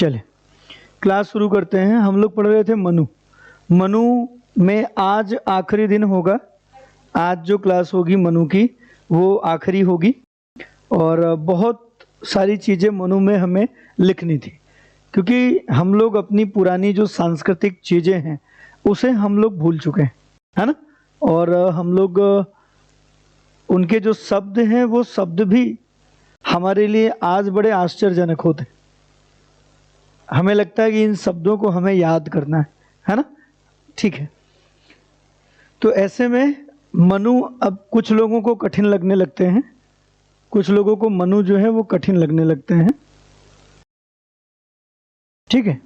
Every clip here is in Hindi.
चले क्लास शुरू करते हैं। हम लोग पढ़ रहे थे मनु। मनु में आज आखिरी दिन होगा। आज जो क्लास होगी मनु की वो आखिरी होगी और बहुत सारी चीज़ें मनु में हमें लिखनी थी, क्योंकि हम लोग अपनी पुरानी जो सांस्कृतिक चीज़ें हैं उसे हम लोग भूल चुके हैं, है ना। और हम लोग उनके जो शब्द हैं वो शब्द भी हमारे लिए आज बड़े आश्चर्यजनक होते हैं। हमें लगता है कि इन शब्दों को हमें याद करना है ना। ठीक है, तो ऐसे में मनु अब कुछ लोगों को कठिन लगने लगते हैं, कुछ लोगों को मनु जो है वो कठिन लगने लगते हैं। ठीक है,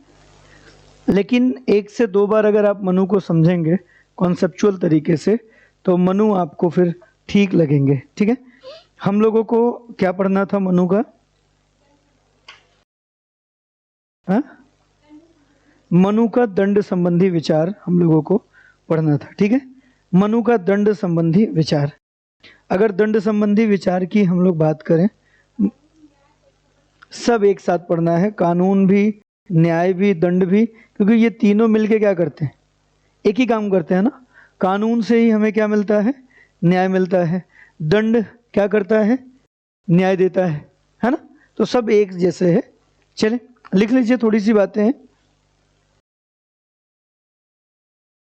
लेकिन एक से दो बार अगर आप मनु को समझेंगे कॉन्सेप्चुअल तरीके से तो मनु आपको फिर ठीक लगेंगे। ठीक है, हम लोगों को क्या पढ़ना था मनु का? हाँ, मनु का दंड संबंधी विचार हम लोगों को पढ़ना था। ठीक है, मनु का दंड संबंधी विचार। अगर दंड संबंधी विचार की हम लोग बात करें, सब एक साथ पढ़ना है, कानून भी, न्याय भी, दंड भी, क्योंकि ये तीनों मिलके क्या करते हैं? एक ही काम करते हैं ना। कानून से ही हमें क्या मिलता है? न्याय मिलता है। दंड क्या करता है? न्याय देता है ना। तो सब एक जैसे है। चले लिख लीजिए, थोड़ी सी बातें हैं।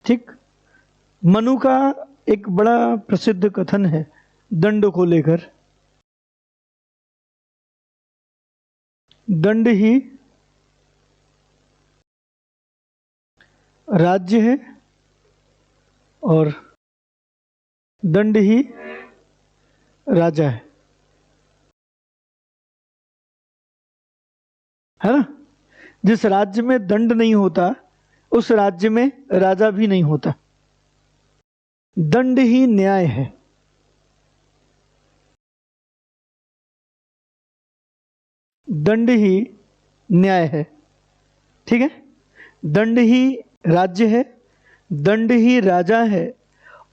ठीक, मनु का एक बड़ा प्रसिद्ध कथन है दंड को लेकर। दंड ही राज्य है और दंड ही राजा है ना। जिस राज्य में दंड नहीं होता उस राज्य में राजा भी नहीं होता। दंड ही न्याय है। दंड ही न्याय है। ठीक है, दंड ही राज्य है, दंड ही राजा है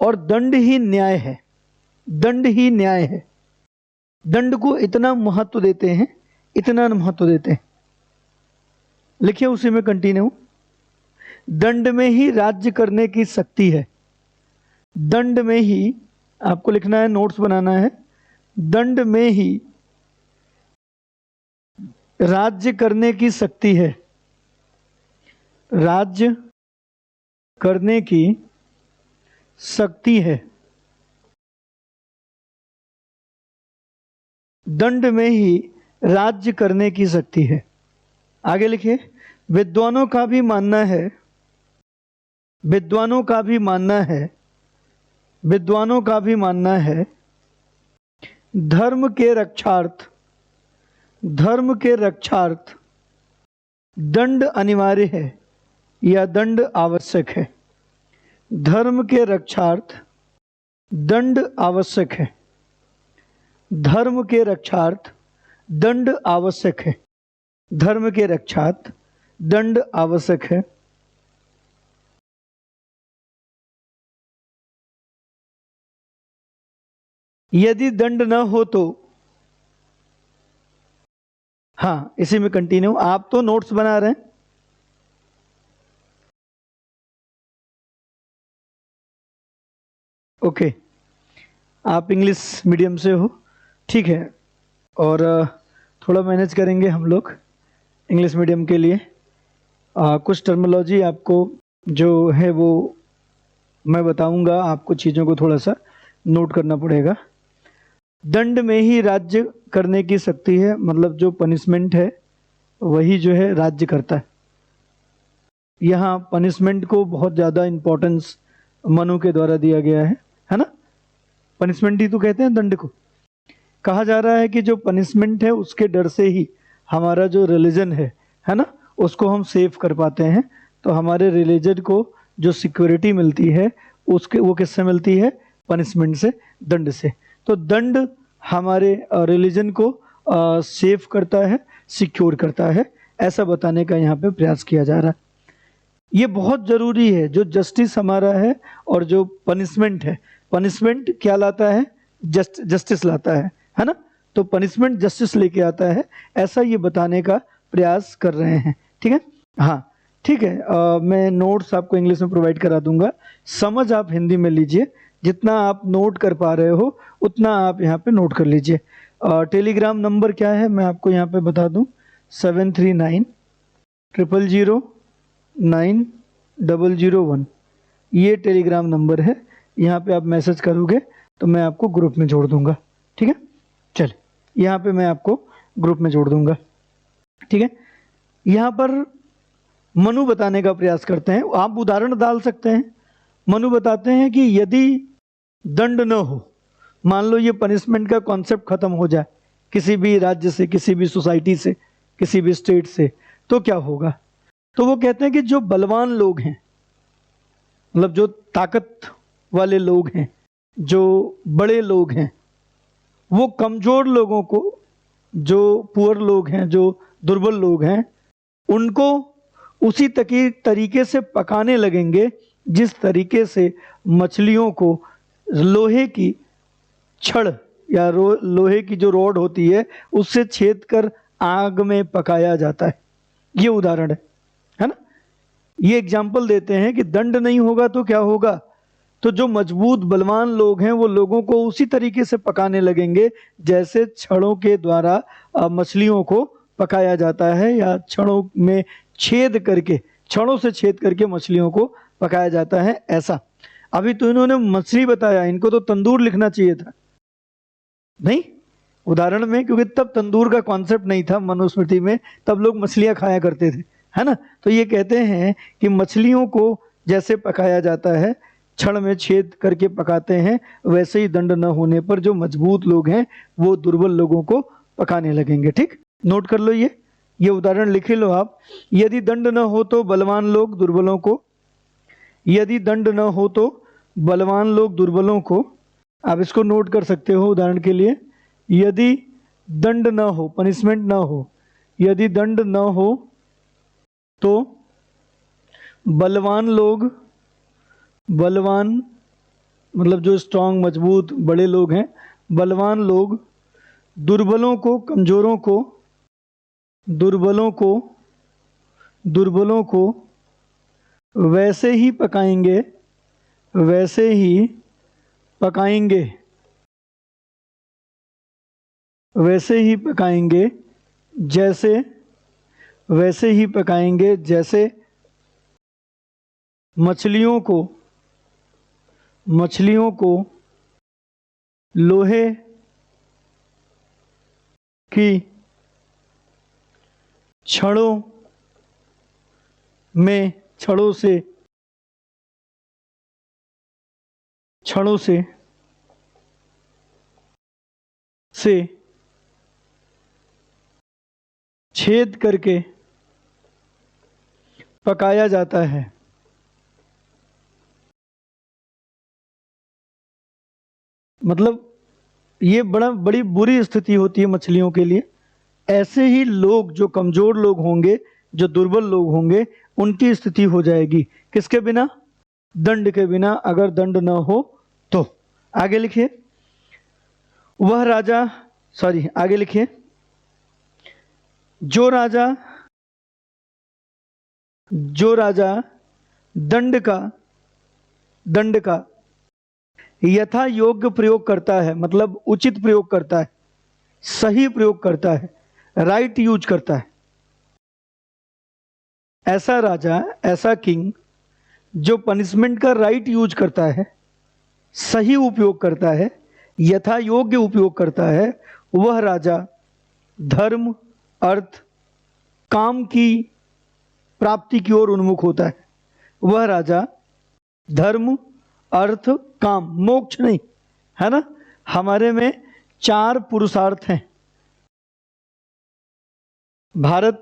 और दंड ही न्याय है। दंड ही न्याय है। दंड को इतना महत्व देते हैं, इतना महत्व देते हैं। लिखिए उसी में कंटिन्यू। दंड में ही राज्य करने की शक्ति है। दंड में ही, आपको लिखना है, नोट्स बनाना है। दंड में ही राज्य करने की शक्ति है। राज्य करने की शक्ति है। दंड में ही राज्य करने की शक्ति है। आगे लिखिए, विद्वानों का भी मानना है, विद्वानों का भी मानना है, विद्वानों का भी मानना है, धर्म के रक्षार्थ, धर्म के रक्षार्थ दंड अनिवार्य है या दंड आवश्यक है। धर्म के रक्षार्थ दंड आवश्यक है। धर्म के रक्षार्थ दंड आवश्यक है। धर्म के रक्षार्थ दंड आवश्यक है। यदि दंड न हो तो, हाँ इसी में कंटिन्यू। आप तो नोट्स बना रहे हैं, ओके। आप इंग्लिश मीडियम से हो, ठीक है, और थोड़ा मैनेज करेंगे हम लोग इंग्लिश मीडियम के लिए। कुछ टर्मिनोलॉजी आपको जो है वो मैं बताऊंगा, आपको चीज़ों को थोड़ा सा नोट करना पड़ेगा। दंड में ही राज्य करने की शक्ति है, मतलब जो पनिशमेंट है वही जो है राज्य करता है। यहाँ पनिशमेंट को बहुत ज़्यादा इम्पोर्टेंस मनु के द्वारा दिया गया है ना। पनिशमेंट ही तो कहते हैं दंड को। कहा जा रहा है कि जो पनिशमेंट है उसके डर से ही हमारा जो रिलीजन है ना, उसको हम सेव कर पाते हैं। तो हमारे रिलीजन को जो सिक्योरिटी मिलती है उसके, वो किससे मिलती है? पनिशमेंट से, दंड से। तो दंड हमारे रिलीजन को सेव करता है, सिक्योर करता है, ऐसा बताने का यहाँ पे प्रयास किया जा रहा है। ये बहुत ज़रूरी है। जो जस्टिस हमारा है और जो पनिशमेंट है, पनिशमेंट क्या लाता है? जस्टिस लाता है ना। तो पनिशमेंट जस्टिस लेके आता है, ऐसा ये बताने का प्रयास कर रहे हैं। ठीक है, हाँ ठीक है। मैं नोट्स आपको इंग्लिश में प्रोवाइड करा दूंगा, समझ आप हिंदी में लीजिए। जितना आप नोट कर पा रहे हो उतना आप यहाँ पे नोट कर लीजिए। टेलीग्राम नंबर क्या है मैं आपको यहाँ पे बता दूं, 7390090001, ये टेलीग्राम नंबर है। यहाँ पे आप मैसेज करोगे तो मैं आपको ग्रुप में जोड़ दूंगा। ठीक है, चल यहाँ पे मैं आपको ग्रुप में जोड़ दूंगा। ठीक है, यहाँ पर मनु बताने का प्रयास करते हैं, आप उदाहरण डाल सकते हैं। मनु बताते हैं कि यदि दंड न हो, मान लो ये पनिशमेंट का कॉन्सेप्ट खत्म हो जाए किसी भी राज्य से, किसी भी सोसाइटी से, किसी भी स्टेट से, तो क्या होगा। तो वो कहते हैं कि जो बलवान लोग हैं, मतलब जो ताकत वाले लोग हैं, जो बड़े लोग हैं, वो कमजोर लोगों को, जो पुअर लोग हैं, जो दुर्बल लोग हैं, उनको उसी तरीके से पकाने लगेंगे जिस तरीके से मछलियों को लोहे की छड़ या लोहे की जो रॉड होती है उससे छेद कर आग में पकाया जाता है। ये उदाहरण है ना। ये एग्जाम्पल देते हैं कि दंड नहीं होगा तो क्या होगा, तो जो मजबूत बलवान लोग हैं वो लोगों को उसी तरीके से पकाने लगेंगे जैसे छड़ों के द्वारा मछलियों को पकाया जाता है, या छड़ों में छेद करके, छड़ों से छेद करके मछलियों को पकाया जाता है। ऐसा अभी तो इन्होंने मछली बताया, इनको तो तंदूर लिखना चाहिए था नहीं उदाहरण में, क्योंकि तब तंदूर का कॉन्सेप्ट नहीं था मनुस्मृति में, तब लोग मछलियां खाया करते थे, है ना। तो ये कहते हैं कि मछलियों को जैसे पकाया जाता है, छड़ में छेद करके पकाते हैं, वैसे ही दंड न होने पर जो मजबूत लोग हैं वो दुर्बल लोगों को पकाने लगेंगे। ठीक, नोट कर लो, ये उदाहरण लिख लो आप। यदि दंड न हो तो बलवान लोग दुर्बलों को, यदि दंड न हो तो बलवान लोग दुर्बलों को, आप इसको नोट कर सकते हो उदाहरण के लिए। यदि दंड न हो, पनिशमेंट न हो, यदि दंड न हो तो बलवान लोग, बलवान मतलब जो स्ट्रांग मजबूत बड़े लोग हैं, बलवान लोग दुर्बलों को, कमजोरों को, दुर्बलों को, दुर्बलों को वैसे ही पकाएंगे, वैसे ही पकाएंगे, वैसे ही पकाएंगे जैसे, वैसे ही पकाएंगे जैसे मछलियों को, मछलियों को लोहे की छड़ों में, छड़ों से छेद करके पकाया जाता है। मतलब ये बड़ी बुरी स्थिति होती है मछलियों के लिए। ऐसे ही लोग, जो कमजोर लोग होंगे, जो दुर्बल लोग होंगे, उनकी स्थिति हो जाएगी किसके बिना, दंड के बिना। अगर दंड न हो तो आगे लिखिए, वह राजा, सॉरी आगे लिखिए, जो राजा दंड का यथा योग्य प्रयोग करता है, मतलब उचित प्रयोग करता है, सही प्रयोग करता है, राइट यूज करता है, ऐसा राजा, ऐसा किंग जो पनिशमेंट का राइट यूज करता है, सही उपयोग करता है, यथा योग्य उपयोग करता है, वह राजा धर्म, अर्थ, काम की प्राप्ति की ओर उन्मुख होता है। वह राजा धर्म, अर्थ, काम, मोक्ष नहीं, है ना। हमारे में 4 पुरुषार्थ हैं। भारत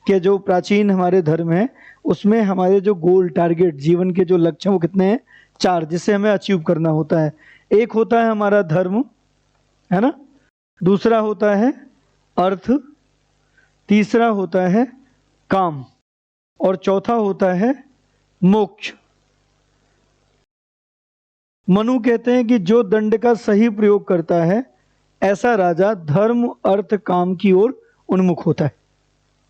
के जो प्राचीन हमारे धर्म है उसमें हमारे जो गोल, टारगेट, जीवन के जो लक्ष्य हैं वो कितने हैं, 4, जिससे हमें अचीव करना होता है। एक होता है हमारा धर्म, है ना, दूसरा होता है अर्थ, तीसरा होता है काम, और चौथा होता है मोक्ष। मनु कहते हैं कि जो दंड का सही प्रयोग करता है ऐसा राजा धर्म, अर्थ, काम की ओर उन्मुख होता है।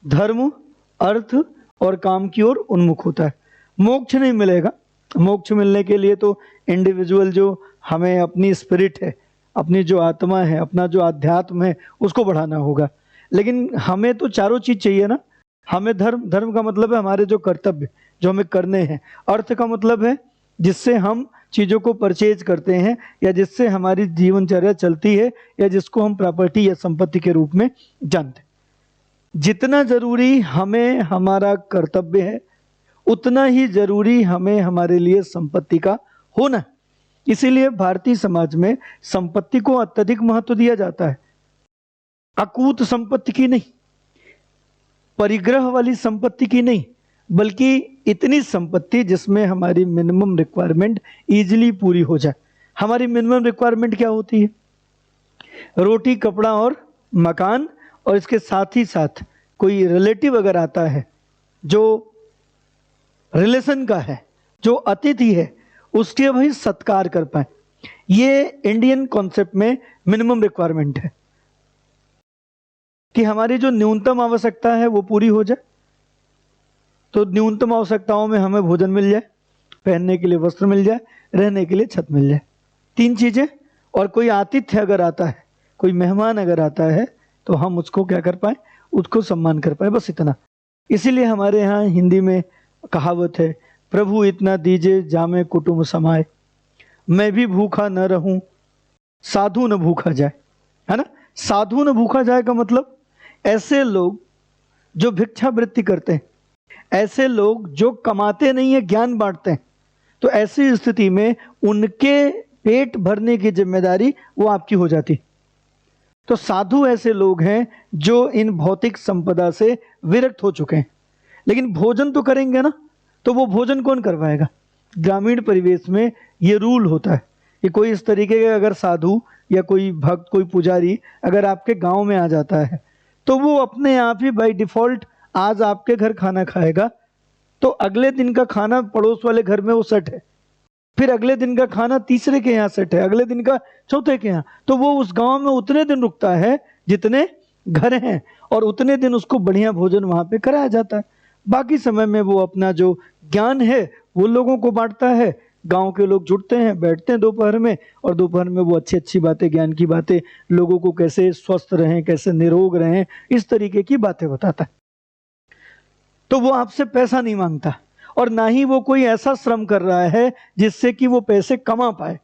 धर्म, अर्थ और काम की ओर उन्मुख होता है। मोक्ष नहीं मिलेगा। मोक्ष मिलने के लिए तो इंडिविजुअल जो हमें अपनी स्पिरिट है, अपनी जो आत्मा है, अपना जो आध्यात्म है, उसको बढ़ाना होगा। लेकिन हमें तो चारों चीज चाहिए ना। हमें धर्म का मतलब है हमारे जो कर्तव्य जो हमें करने हैं। अर्थ का मतलब है जिससे हम चीजों को परचेज करते हैं या जिससे हमारी जीवनचर्या चलती है या जिसको हम प्रॉपर्टी या संपत्ति के रूप में जानते हैं। जितना जरूरी हमें हमारा कर्तव्य है उतना ही जरूरी हमें हमारे लिए संपत्ति का होना। इसीलिए भारतीय समाज में संपत्ति को अत्यधिक महत्व दिया जाता है। अकूत संपत्ति की नहीं, परिग्रह वाली संपत्ति की नहीं, बल्कि इतनी संपत्ति जिसमें हमारी मिनिमम रिक्वायरमेंट इजीली पूरी हो जाए। हमारी मिनिमम रिक्वायरमेंट क्या होती है? रोटी, कपड़ा और मकान, और इसके साथ ही साथ कोई रिलेटिव अगर आता है जो रिलेशन का है, जो अतिथि है, उसके भाई सत्कार कर पाए। ये इंडियन कॉन्सेप्ट में मिनिमम रिक्वायरमेंट है कि हमारी जो न्यूनतम आवश्यकता है वो पूरी हो जाए। तो न्यूनतम आवश्यकताओं में हमें भोजन मिल जाए, पहनने के लिए वस्त्र मिल जाए, रहने के लिए छत मिल जाए, 3 चीजें। और कोई आतिथ्य अगर आता है, कोई मेहमान अगर आता है, तो हम उसको क्या कर पाए? उसको सम्मान कर पाए, बस इतना। इसीलिए हमारे यहाँ हिंदी में कहावत है, प्रभु इतना दीजिए जामे कुटुंब समाए, मैं भी भूखा न रहूं साधु न भूखा जाए, है ना। साधु न भूखा जाए का मतलब ऐसे लोग जो भिक्षावृत्ति करते हैं, ऐसे लोग जो कमाते नहीं है, ज्ञान बांटते हैं, तो ऐसी स्थिति में उनके पेट भरने की जिम्मेदारी वो आपकी हो जाती। तो साधु ऐसे लोग हैं जो इन भौतिक संपदा से विरक्त हो चुके हैं, लेकिन भोजन तो करेंगे ना। तो वो भोजन कौन करवाएगा? ग्रामीण परिवेश में ये रूल होता है कि कोई इस तरीके के अगर साधु या कोई भक्त, कोई पुजारी अगर आपके गांव में आ जाता है, तो वो अपने आप ही बाय डिफॉल्ट आज आपके घर खाना खाएगा, तो अगले दिन का खाना पड़ोस वाले घर में वो सेट है, फिर अगले दिन का खाना तीसरे के यहाँ सेट है, अगले दिन का चौथे के यहाँ। तो वो उस गांव में उतने दिन रुकता है जितने घर हैं, और उतने दिन उसको बढ़िया भोजन वहां पे कराया जाता है। बाकी समय में वो अपना जो ज्ञान है वो लोगों को बांटता है। गांव के लोग जुटते हैं, बैठते हैं दोपहर में, और दोपहर में वो अच्छी अच्छी बातें, ज्ञान की बातें, लोगों को कैसे स्वस्थ रहें, कैसे निरोग रहें, इस तरीके की बातें बताता है। तो वो आपसे पैसा नहीं मांगता, और ना ही वो कोई ऐसा श्रम कर रहा है जिससे कि वो पैसे कमा पाए।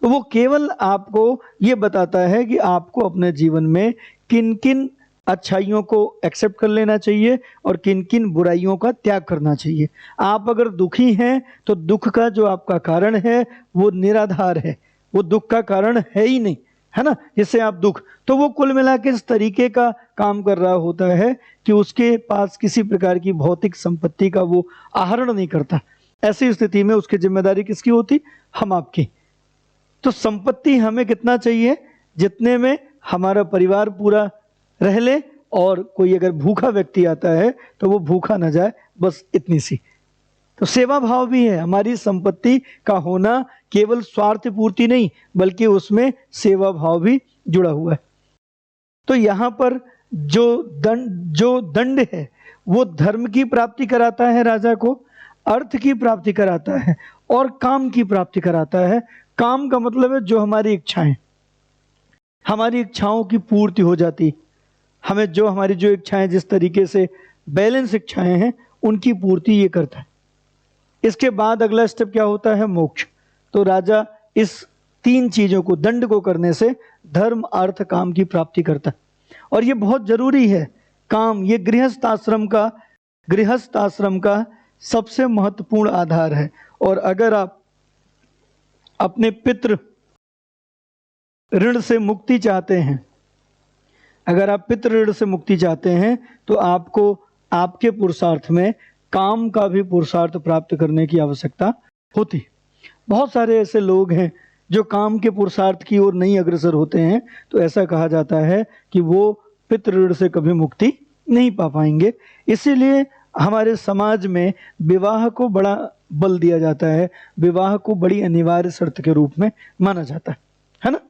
तो वो केवल आपको ये बताता है कि आपको अपने जीवन में किन किन अच्छाइयों को एक्सेप्ट कर लेना चाहिए और किन किन बुराइयों का त्याग करना चाहिए। आप अगर दुखी हैं तो दुख का जो आपका कारण है वो निराधार है, वो दुख का कारण है ही नहीं, है ना, जिससे आप दुख। तो वो कुल मिला के इस तरीके का काम कर रहा होता है कि उसके पास किसी प्रकार की भौतिक संपत्ति का वो आहरण नहीं करता। ऐसी स्थिति में उसकी जिम्मेदारी किसकी होती? हम आपकी। तो संपत्ति हमें कितना चाहिए? जितने में हमारा परिवार पूरा रह ले, और कोई अगर भूखा व्यक्ति आता है तो वो भूखा ना जाए, बस इतनी सी। तो सेवा भाव भी है। हमारी संपत्ति का होना केवल स्वार्थ पूर्ति नहीं, बल्कि उसमें सेवा भाव भी जुड़ा हुआ है। तो यहाँ पर जो दंड है वो धर्म की प्राप्ति कराता है राजा को, अर्थ की प्राप्ति कराता है और काम की प्राप्ति कराता है। काम का मतलब है जो हमारी इच्छाएं, हमारी इच्छाओं की पूर्ति हो जाती, हमें जो हमारी जो इच्छाएं जिस तरीके से बैलेंस इच्छाएं हैं उनकी पूर्ति ये करता है। इसके बाद अगला स्टेप क्या होता है? मोक्ष। तो राजा इस 3 चीजों को, दंड को करने से धर्म, अर्थ, काम की प्राप्ति करता है। और ये बहुत जरूरी है। काम ये गृहस्थ आश्रम का सबसे महत्वपूर्ण आधार है। और अगर आप अपने पितृ ऋण से मुक्ति चाहते हैं, अगर आप पितृ ऋण से मुक्ति चाहते हैं, तो आपको आपके पुरुषार्थ में काम का भी पुरुषार्थ प्राप्त करने की आवश्यकता होती। बहुत सारे ऐसे लोग हैं जो काम के पुरुषार्थ की ओर नहीं अग्रसर होते हैं, तो ऐसा कहा जाता है कि वो पितृ ऋण से कभी मुक्ति नहीं पा पाएंगे। इसीलिए हमारे समाज में विवाह को बड़ा बल दिया जाता है, विवाह को बड़ी अनिवार्य शर्त के रूप में माना जाता है ना।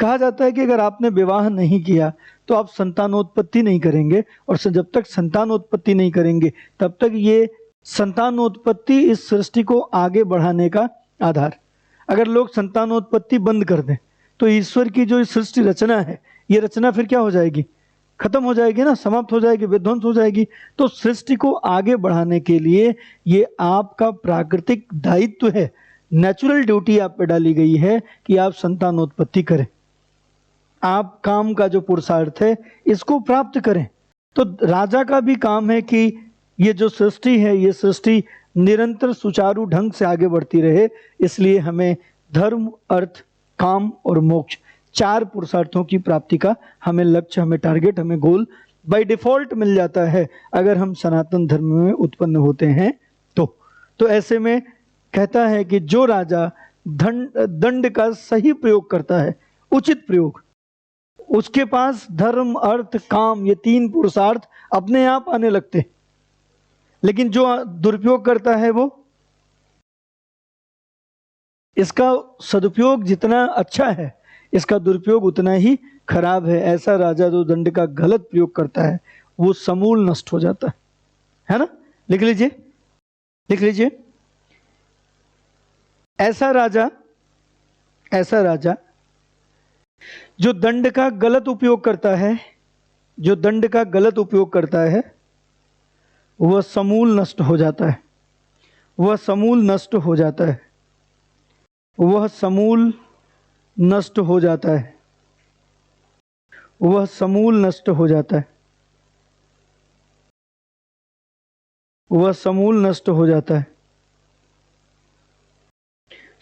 कहा जाता है कि अगर आपने विवाह नहीं किया तो आप संतानोत्पत्ति नहीं करेंगे, और जब तक संतानोत्पत्ति नहीं करेंगे तब तक ये संतानोत्पत्ति इस सृष्टि को आगे बढ़ाने का आधार। अगर लोग संतानोत्पत्ति बंद कर दें तो ईश्वर की जो सृष्टि रचना है, ये रचना फिर क्या हो जाएगी? खत्म हो जाएगी ना, समाप्त हो जाएगी, विध्वंस हो जाएगी। तो सृष्टि को आगे बढ़ाने के लिए ये आपका प्राकृतिक दायित्व है, नेचुरल ड्यूटी आप पे डाली गई है कि आप संतानोत्पत्ति करें, आप काम का जो पुरुषार्थ है इसको प्राप्त करें। तो राजा का भी काम है कि ये जो सृष्टि है, ये सृष्टि निरंतर सुचारू ढंग से आगे बढ़ती रहे। इसलिए हमें धर्म, अर्थ, काम और मोक्ष, 4 पुरुषार्थों की प्राप्ति का हमें लक्ष्य, हमें टारगेट, हमें गोल बाय डिफॉल्ट मिल जाता है अगर हम सनातन धर्म में उत्पन्न होते हैं तो ऐसे में कहता है कि जो राजा दंड का सही प्रयोग करता है, उचित प्रयोग, उसके पास धर्म, अर्थ, काम, ये 3 पुरुषार्थ अपने आप आने लगते हैं। लेकिन जो दुरुपयोग करता है वो, इसका सदुपयोग जितना अच्छा है इसका दुरुपयोग उतना ही खराब है। ऐसा राजा जो दंड का गलत प्रयोग करता है वो समूल नष्ट हो जाता है ना। लिख लीजिए, लिख लीजिए। ऐसा राजा जो दंड का गलत उपयोग करता है, जो दंड का गलत उपयोग करता है, वह समूल नष्ट हो जाता है, वह समूल नष्ट हो जाता है, वह समूल नष्ट हो जाता है, वह समूल नष्ट हो जाता है, वह समूल नष्ट हो जाता है,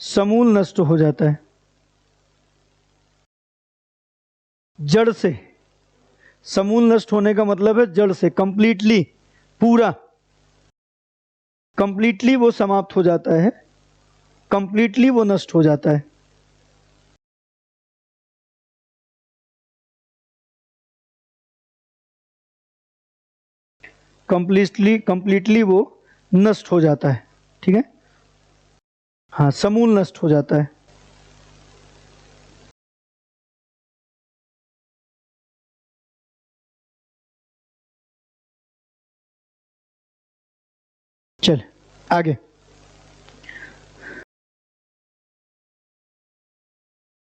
समूल नष्ट हो जाता है। जड़ से, समूल नष्ट होने का मतलब है जड़ से, कंप्लीटली, पूरा, कंप्लीटली वो समाप्त हो जाता है, कंप्लीटली वो नष्ट हो जाता है। कंप्लीटली वो नष्ट हो जाता है। ठीक है, हाँ, समूल नष्ट हो जाता है। चल आगे।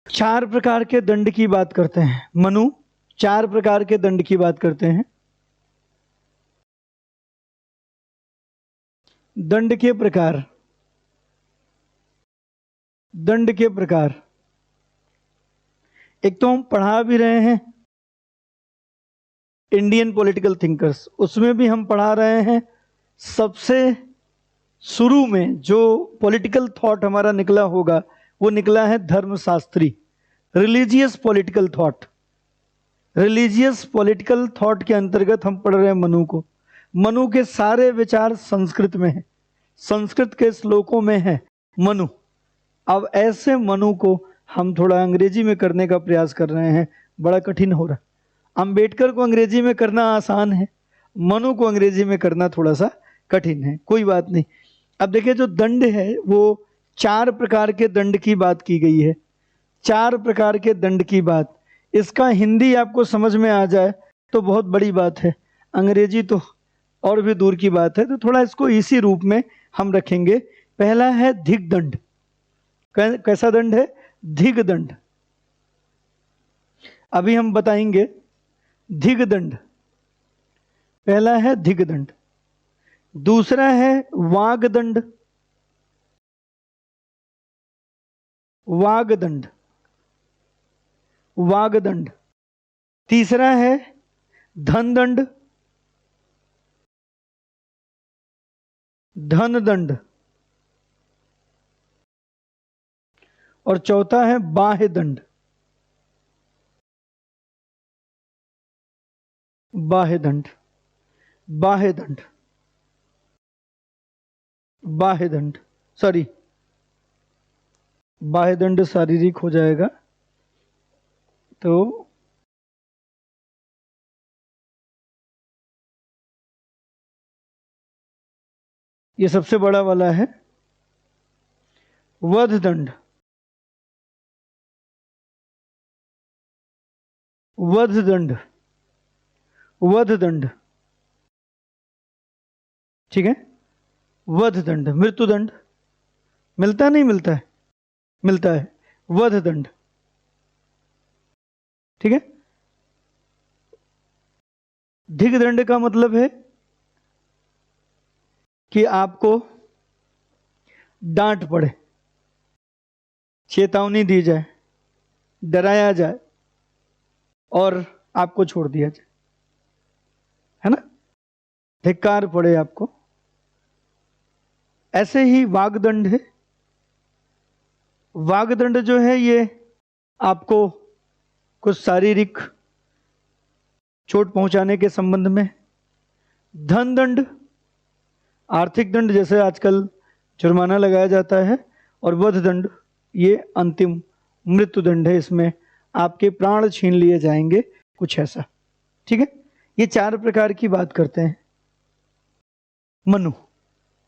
चार प्रकार के दंड की बात करते हैं मनु, 4 प्रकार के दंड की बात करते हैं। दंड के प्रकार, दंड के प्रकार, एक तो हम पढ़ा भी रहे हैं इंडियन पॉलिटिकल थिंकर्स, उसमें भी हम पढ़ा रहे हैं। सबसे शुरू में जो पॉलिटिकल थॉट हमारा निकला होगा वो निकला है धर्मशास्त्री, religious political thought. Religious political thought के अंतर्गत हम पढ़ रहे हैं मनु को। मनु के सारे विचार संस्कृत में हैं, संस्कृत के श्लोकों में है मनु। अब ऐसे मनु को हम थोड़ा अंग्रेजी में करने का प्रयास कर रहे हैं, बड़ा कठिन हो रहा। अंबेडकर को अंग्रेजी में करना आसान है, मनु को अंग्रेजी में करना थोड़ा सा कठिन है। कोई बात नहीं। अब देखिए, जो दंड है वो 4 प्रकार के दंड की बात की गई है, 4 प्रकार के दंड की बात। इसका हिंदी आपको समझ में आ जाए तो बहुत बड़ी बात है, अंग्रेजी तो और भी दूर की बात है। तो थोड़ा इसको इसी रूप में हम रखेंगे। पहला है धिक दंड। कैसा दंड है? धिक दंड। अभी हम बताएंगे धिक दंड। पहला है धिक दंड, दूसरा है वाग दंड, वाग दंड, वाग दंड। तीसरा है धन दंड, धन दंड। और चौथा है बाह्य दंड, बाह्य दंड, बाह्य दंड, बाह्य दंड, सॉरी, बाह्य दंड शारीरिक हो जाएगा। तो ये सबसे बड़ा वाला है वध दंड, वध दंड। वध दंड, ठीक है, वध दंड, मृत्युदंड मिलता है नहीं मिलता है, मिलता है, वध दंड, ठीक है। दिग्दंड का मतलब है कि आपको डांट पड़े, चेतावनी दी जाए, डराया जाए और आपको छोड़ दिया जाए, है ना, धिक्कार पड़े आपको। ऐसे ही वागदंड है। वागदंड जो है ये आपको कुछ शारीरिक चोट पहुंचाने के संबंध में। धन दंड, आर्थिक दंड, जैसे आजकल जुर्माना लगाया जाता है। और वध दंड, ये अंतिम मृत्यु दंड है, इसमें आपके प्राण छीन लिए जाएंगे, कुछ ऐसा, ठीक है। ये 4 प्रकार की बात करते हैं मनु।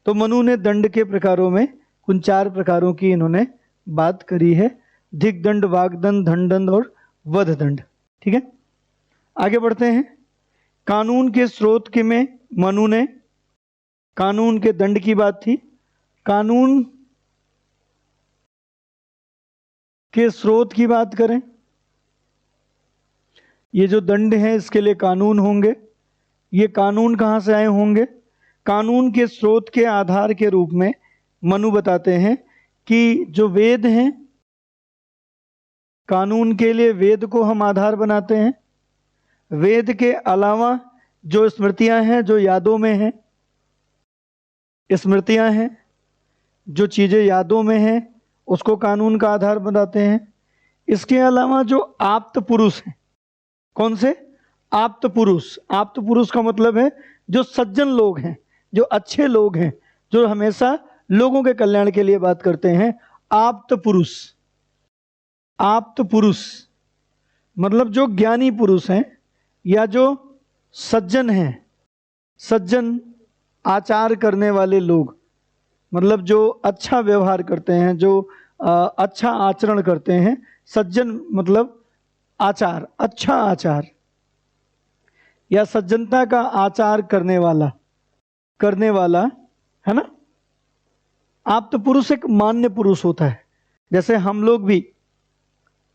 तो मनु ने दंड के प्रकारों में उन 4 प्रकारों की इन्होंने बात करी है, दिग्दंड, वागदंड, धनदंड और वध दंड, ठीक है। आगे बढ़ते हैं। कानून के स्रोत के में मनु ने कानून के दंड की बात थी। कानून के स्रोत की बात करें, ये जो दंड है इसके लिए कानून होंगे। ये कानून कहाँ से आए होंगे? कानून के स्रोत के आधार के रूप में मनु बताते हैं कि जो वेद हैं, कानून के लिए वेद को हम आधार बनाते हैं। वेद के अलावा जो स्मृतियां हैं, जो यादों में हैं, स्मृतियां हैं, जो चीजें यादों में हैं, उसको कानून का आधार बनाते हैं। इसके अलावा जो आप्त पुरुष हैं, कौन से? आप्त पुरुष। आप्त पुरुष का मतलब है जो सज्जन लोग हैं, जो अच्छे लोग हैं, जो हमेशा लोगों के कल्याण के लिए बात करते हैं, आप्त पुरुष। आप्त पुरुष मतलब जो ज्ञानी पुरुष हैं या जो सज्जन हैं, सज्जन आचार करने वाले लोग, मतलब जो अच्छा व्यवहार करते हैं, जो अच्छा आचरण करते हैं। सज्जन मतलब आचार, अच्छा आचार या सज्जनता का आचार करने वाला, है ना। आप्त पुरुष एक मान्य पुरुष होता है। जैसे हम लोग भी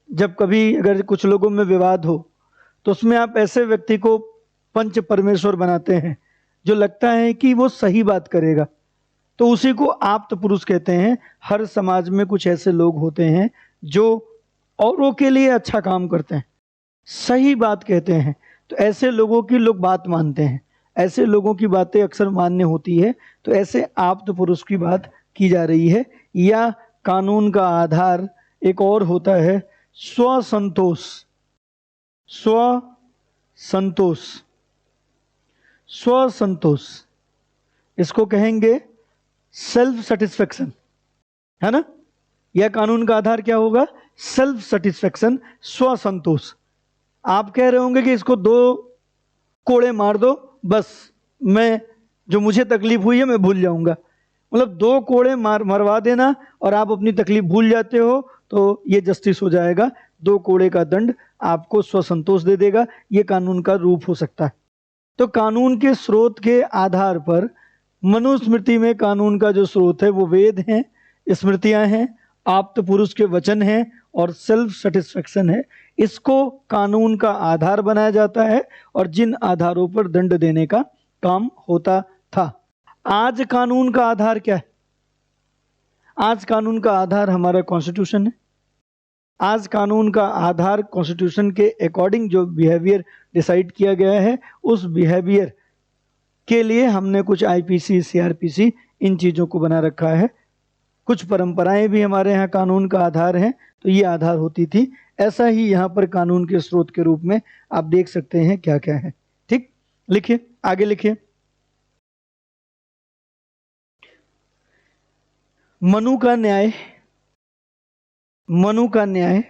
जब कभी अगर कुछ लोगों में विवाद हो तो उसमें आप ऐसे व्यक्ति को पंच परमेश्वर बनाते हैं जो लगता है कि वो सही बात करेगा, तो उसी को आप्त पुरुष कहते हैं। हर समाज में कुछ ऐसे लोग होते हैं जो औरों के लिए अच्छा काम करते हैं, सही बात कहते हैं, तो ऐसे लोगों की लोग बात मानते हैं, ऐसे लोगों की बातें अक्सर मान्य होती है। तो ऐसे आप्त पुरुष की बात की जा रही है। या कानून का आधार एक और होता है स्वसंतोष। स्वसंतोष, स्वसंतोष, इसको कहेंगे सेल्फ सेटिस्फेक्शन, है ना। यह कानून का आधार क्या होगा? सेल्फ सेटिस्फेक्शन, स्वसंतोष। आप कह रहे होंगे कि इसको 2 कोड़े मार दो, बस मैं जो मुझे तकलीफ हुई है मैं भूल जाऊंगा। मतलब 2 कोड़े मरवा देना और आप अपनी तकलीफ भूल जाते हो, तो ये जस्टिस हो जाएगा। 2 कोड़े का दंड आपको स्वसंतोष दे देगा। ये कानून का रूप हो सकता है। तो कानून के स्रोत के आधार पर मनुस्मृति में कानून का जो स्रोत है वो वेद हैं, स्मृतियां हैं, आप्त पुरुष के वचन हैं और सेल्फ सेटिस्फेक्शन है। इसको कानून का आधार बनाया जाता है और जिन आधारों पर दंड देने का काम होता था। आज कानून का आधार क्या है? आज कानून का आधार हमारा कॉन्स्टिट्यूशन है। आज कानून का आधार कॉन्स्टिट्यूशन के अकॉर्डिंग जो बिहेवियर डिसाइड किया गया है, उस बिहेवियर के लिए हमने कुछ आईपीसी, सीआरपीसी, इन चीज़ों को बना रखा है। कुछ परंपराएं भी हमारे यहाँ कानून का आधार हैं, तो ये आधार होती थी। ऐसा ही यहाँ पर कानून के स्रोत के रूप में आप देख सकते हैं क्या क्या है। ठीक, लिखिए, आगे लिखिए। मनु का न्याय, मनु का न्याय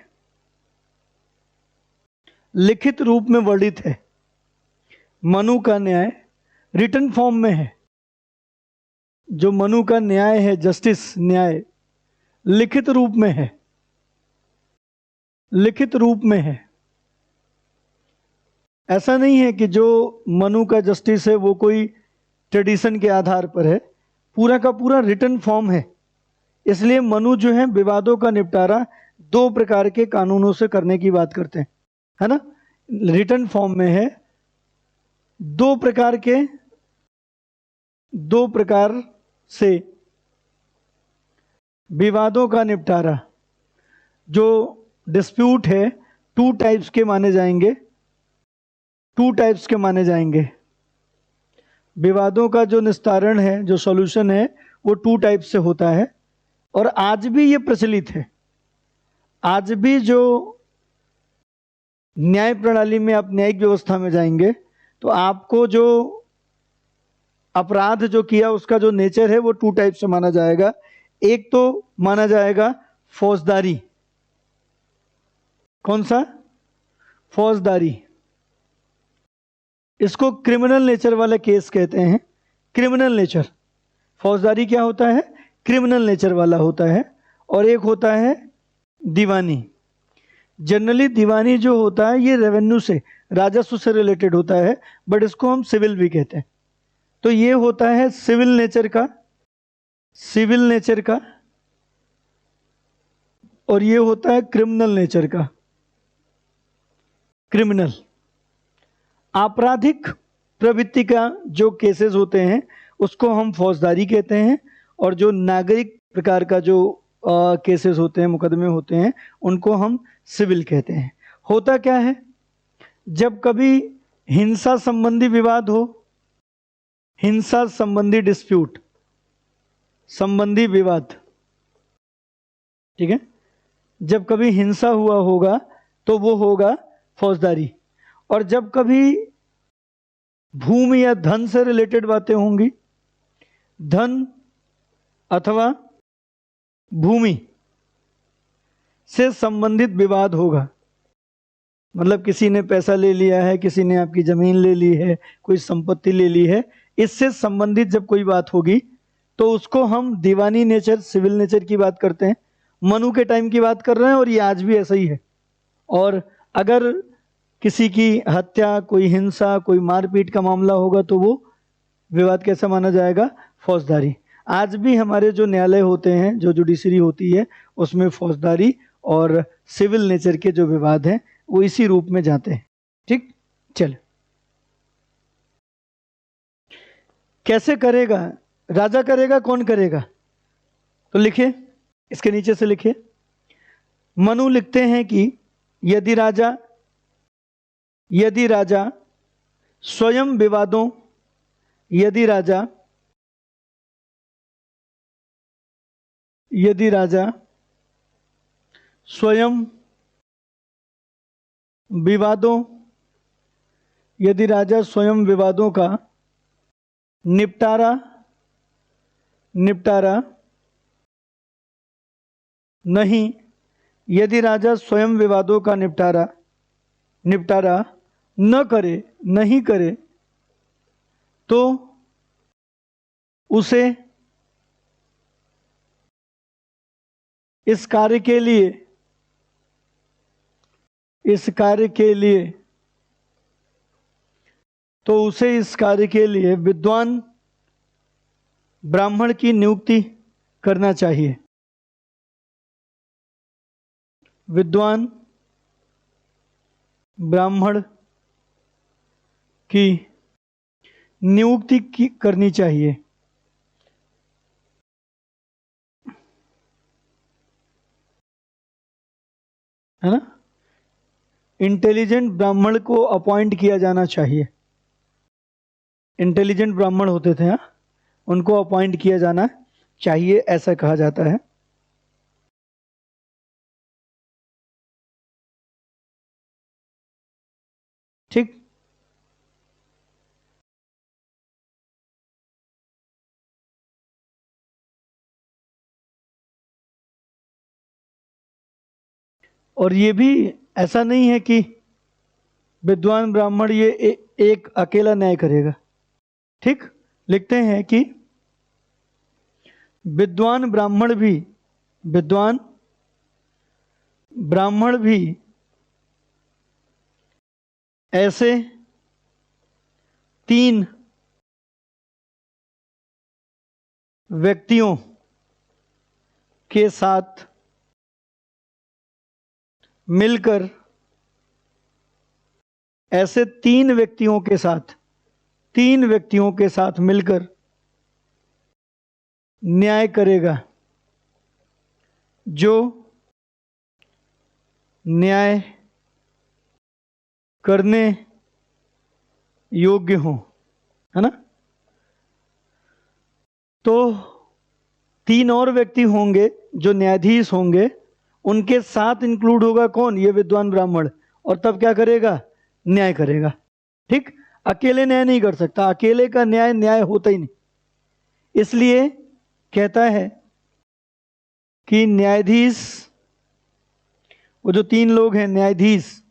लिखित रूप में वर्णित है। मनु का न्याय रिटन फॉर्म में है। जो मनु का न्याय है, जस्टिस, न्याय लिखित रूप में है, लिखित रूप में है। ऐसा नहीं है कि जो मनु का जस्टिस है वो कोई ट्रेडिशन के आधार पर है, पूरा का पूरा रिटर्न फॉर्म है। इसलिए मनु जो है विवादों का निपटारा दो प्रकार के कानूनों से करने की बात करते हैं, है ना। रिटर्न फॉर्म में है दो प्रकार से विवादों का निपटारा। जो डिस्प्यूट है टू टाइप्स के माने जाएंगे। विवादों का जो निस्तारण है, जो सॉल्यूशन है, वो टू टाइप से होता है। और आज भी ये प्रचलित है। आज भी जो न्याय प्रणाली में, आप न्यायिक व्यवस्था में जाएंगे तो आपको जो अपराध जो किया उसका जो नेचर है वो टू टाइप से माना जाएगा। एक तो माना जाएगा फौजदारी। कौन सा? फौजदारी। इसको क्रिमिनल नेचर वाले केस कहते हैं। Criminal nature. फौजदारी क्या होता है? क्रिमिनल नेचर वाला होता है। और एक होता है दीवानी। जनरली दीवानी जो होता है ये रेवेन्यू से, राजस्व से रिलेटेड होता है, बट इसको हम सिविल भी कहते हैं। तो ये होता है सिविल नेचर का, और ये होता है क्रिमिनल नेचर का। क्रिमिनल आपराधिक प्रवृत्ति का जो केसेस होते हैं उसको हम फौजदारी कहते हैं, और जो नागरिक प्रकार का जो केसेस होते हैं, मुकदमे होते हैं, उनको हम सिविल कहते हैं। होता क्या है, जब कभी हिंसा संबंधी विवाद हो, हिंसा संबंधी डिस्प्यूट, संबंधी विवाद, ठीक है, जब कभी हिंसा हुआ होगा तो वो होगा फौजदारी। और जब कभी भूमि या धन से रिलेटेड बातें होंगी, धन अथवा भूमि से संबंधित विवाद होगा, मतलब किसी ने पैसा ले लिया है, किसी ने आपकी जमीन ले ली है, कोई संपत्ति ले ली है, इससे संबंधित जब कोई बात होगी तो उसको हम दीवानी नेचर, सिविल नेचर की बात करते हैं। मनु के टाइम की बात कर रहे हैं और ये आज भी ऐसा ही है। और अगर किसी की हत्या, कोई हिंसा, कोई मारपीट का मामला होगा तो वो विवाद कैसा माना जाएगा? फौजदारी। आज भी हमारे जो न्यायालय होते हैं, जो जुडिशरी होती है, उसमें फौजदारी और सिविल नेचर के जो विवाद हैं वो इसी रूप में जाते हैं। ठीक, चल कैसे करेगा? राजा करेगा, कौन करेगा? तो लिखिए, इसके नीचे से लिखिए। मनु लिखते हैं कि यदि राजा स्वयं विवादों, यदि राजा स्वयं विवादों का निपटारा नहीं, यदि राजा स्वयं विवादों का निपटारा नहीं करे तो उसे इस कार्य के लिए विद्वान ब्राह्मण की नियुक्ति करना चाहिए। विद्वान ब्राह्मण की नियुक्ति करनी चाहिए। है ना? इंटेलिजेंट ब्राह्मण को अपॉइंट किया जाना चाहिए। इंटेलिजेंट ब्राह्मण होते थे, हाँ, उनको अपॉइंट किया जाना चाहिए, ऐसा कहा जाता है। ठीक, और ये भी ऐसा नहीं है कि विद्वान ब्राह्मण ये एक अकेला न्याय करेगा। ठीक, लिखते हैं कि विद्वान ब्राह्मण भी ऐसे 3 व्यक्तियों के साथ मिलकर, ऐसे 3 व्यक्तियों के साथ, 3 व्यक्तियों के साथ मिलकर न्याय करेगा जो न्याय करने योग्य हो, है ना। तो 3 और व्यक्ति होंगे जो न्यायाधीश होंगे, उनके साथ इंक्लूड होगा कौन? ये विद्वान ब्राह्मण। और तब क्या करेगा? न्याय करेगा। ठीक, अकेले न्याय नहीं कर सकता, अकेले का न्याय न्याय होता ही नहीं। इसलिए कहता है कि न्यायाधीश, वो जो 3 लोग हैं न्यायाधीश,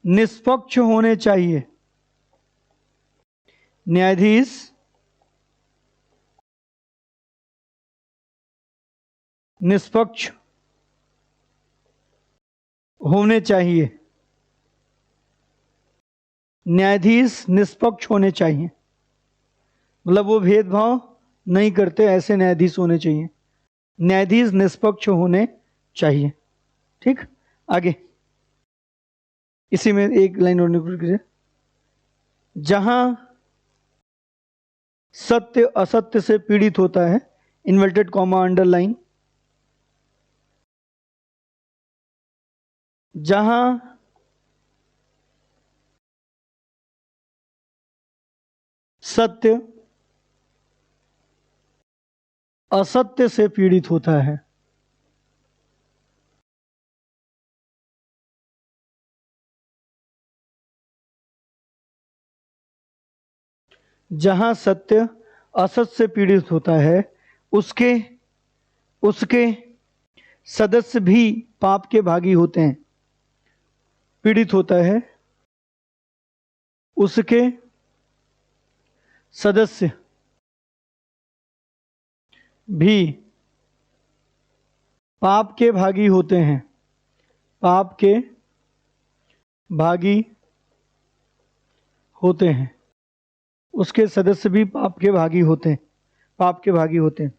निष्पक्ष होने चाहिए। न्यायाधीश निष्पक्ष होने चाहिए। न्यायाधीश निष्पक्ष होने चाहिए, मतलब वो भेदभाव नहीं करते, ऐसे न्यायाधीश होने चाहिए। न्यायाधीश निष्पक्ष होने चाहिए। ठीक, आगे इसी में एक लाइन और निकल कीजिए। जहां सत्य असत्य से पीड़ित होता है, इन्वर्टेड कॉमा अंडरलाइन, जहां सत्य असत्य से पीड़ित होता है, जहां सत्य असत्य से पीड़ित होता है, उसके उसके सदस्य भी पाप के भागी होते हैं। पीड़ित होता है, उसके सदस्य भी पाप के भागी होते हैं। पाप के भागी होते हैं, उसके सदस्य भी पाप के भागी होते हैं, पाप के भागी होते हैं।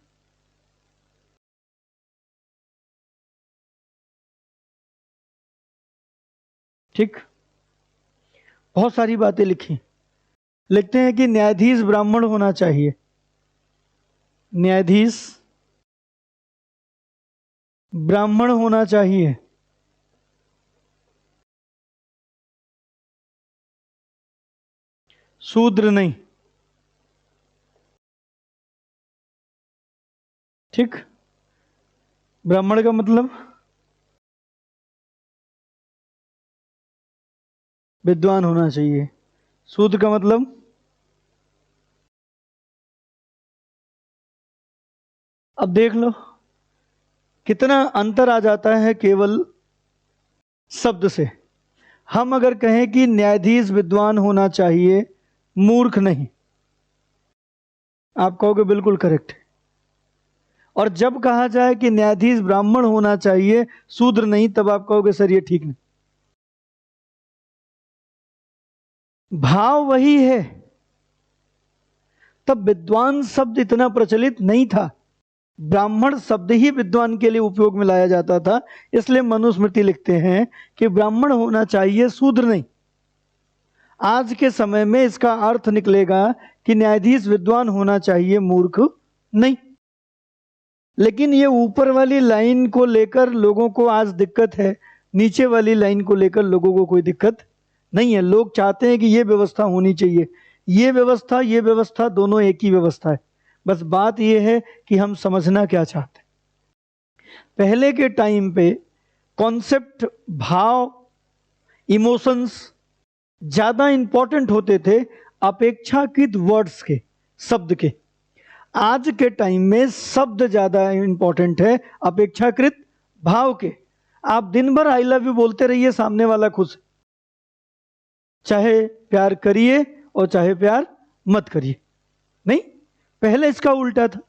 ठीक, बहुत सारी बातें लिखी। लिखते हैं कि न्यायाधीश ब्राह्मण होना चाहिए। न्यायाधीश ब्राह्मण होना चाहिए। शूद्र नहीं। ठीक, ब्राह्मण का मतलब विद्वान होना चाहिए। शूद्र का मतलब अब देख लो कितना अंतर आ जाता है केवल शब्द से। हम अगर कहें कि न्यायाधीश विद्वान होना चाहिए, मूर्ख नहीं, आप कहोगे बिल्कुल करेक्ट। और जब कहा जाए कि न्यायाधीश ब्राह्मण होना चाहिए, शूद्र नहीं, तब आप कहोगे सर ये ठीक नहीं। भाव वही है। तब विद्वान शब्द इतना प्रचलित नहीं था, ब्राह्मण शब्द ही विद्वान के लिए उपयोग में लाया जाता था। इसलिए मनुस्मृति लिखते हैं कि ब्राह्मण होना चाहिए, शूद्र नहीं। आज के समय में इसका अर्थ निकलेगा कि न्यायाधीश विद्वान होना चाहिए, मूर्ख नहीं। लेकिन ये ऊपर वाली लाइन को लेकर लोगों को आज दिक्कत है, नीचे वाली लाइन को लेकर लोगों को कोई दिक्कत नहीं है। लोग चाहते हैं कि ये व्यवस्था होनी चाहिए, ये व्यवस्था दोनों एक ही व्यवस्था है। बस बात ये है कि हम समझना क्या चाहते हैं। पहले के टाइम पे कॉन्सेप्ट, भाव, इमोशंस ज्यादा इंपॉर्टेंट होते थे अपेक्षाकृत वर्ड्स के, शब्द के। आज के टाइम में शब्द ज्यादा इंपॉर्टेंट है अपेक्षाकृत भाव के। आप दिन भर आई लव यू बोलते रहिए, सामने वाला खुश, चाहे प्यार करिए और चाहे प्यार मत करिए। नहीं, पहले इसका उल्टा था।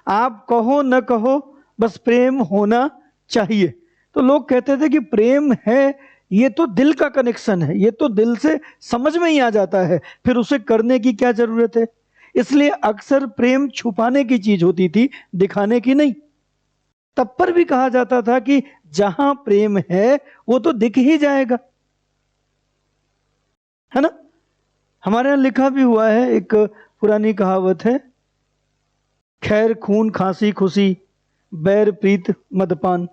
आप कहो न कहो, बस प्रेम होना चाहिए। तो लोग कहते थे कि प्रेम है ये तो दिल का कनेक्शन है, ये तो दिल से समझ में ही आ जाता है, फिर उसे करने की क्या जरूरत है। इसलिए अक्सर प्रेम छुपाने की चीज होती थी, दिखाने की नहीं। तब पर भी कहा जाता था कि जहां प्रेम है वो तो दिख ही जाएगा, है ना। हमारे यहां लिखा भी हुआ है, एक पुरानी कहावत है, खैर खून खांसी खुशी, बैर प्रीत मदपान,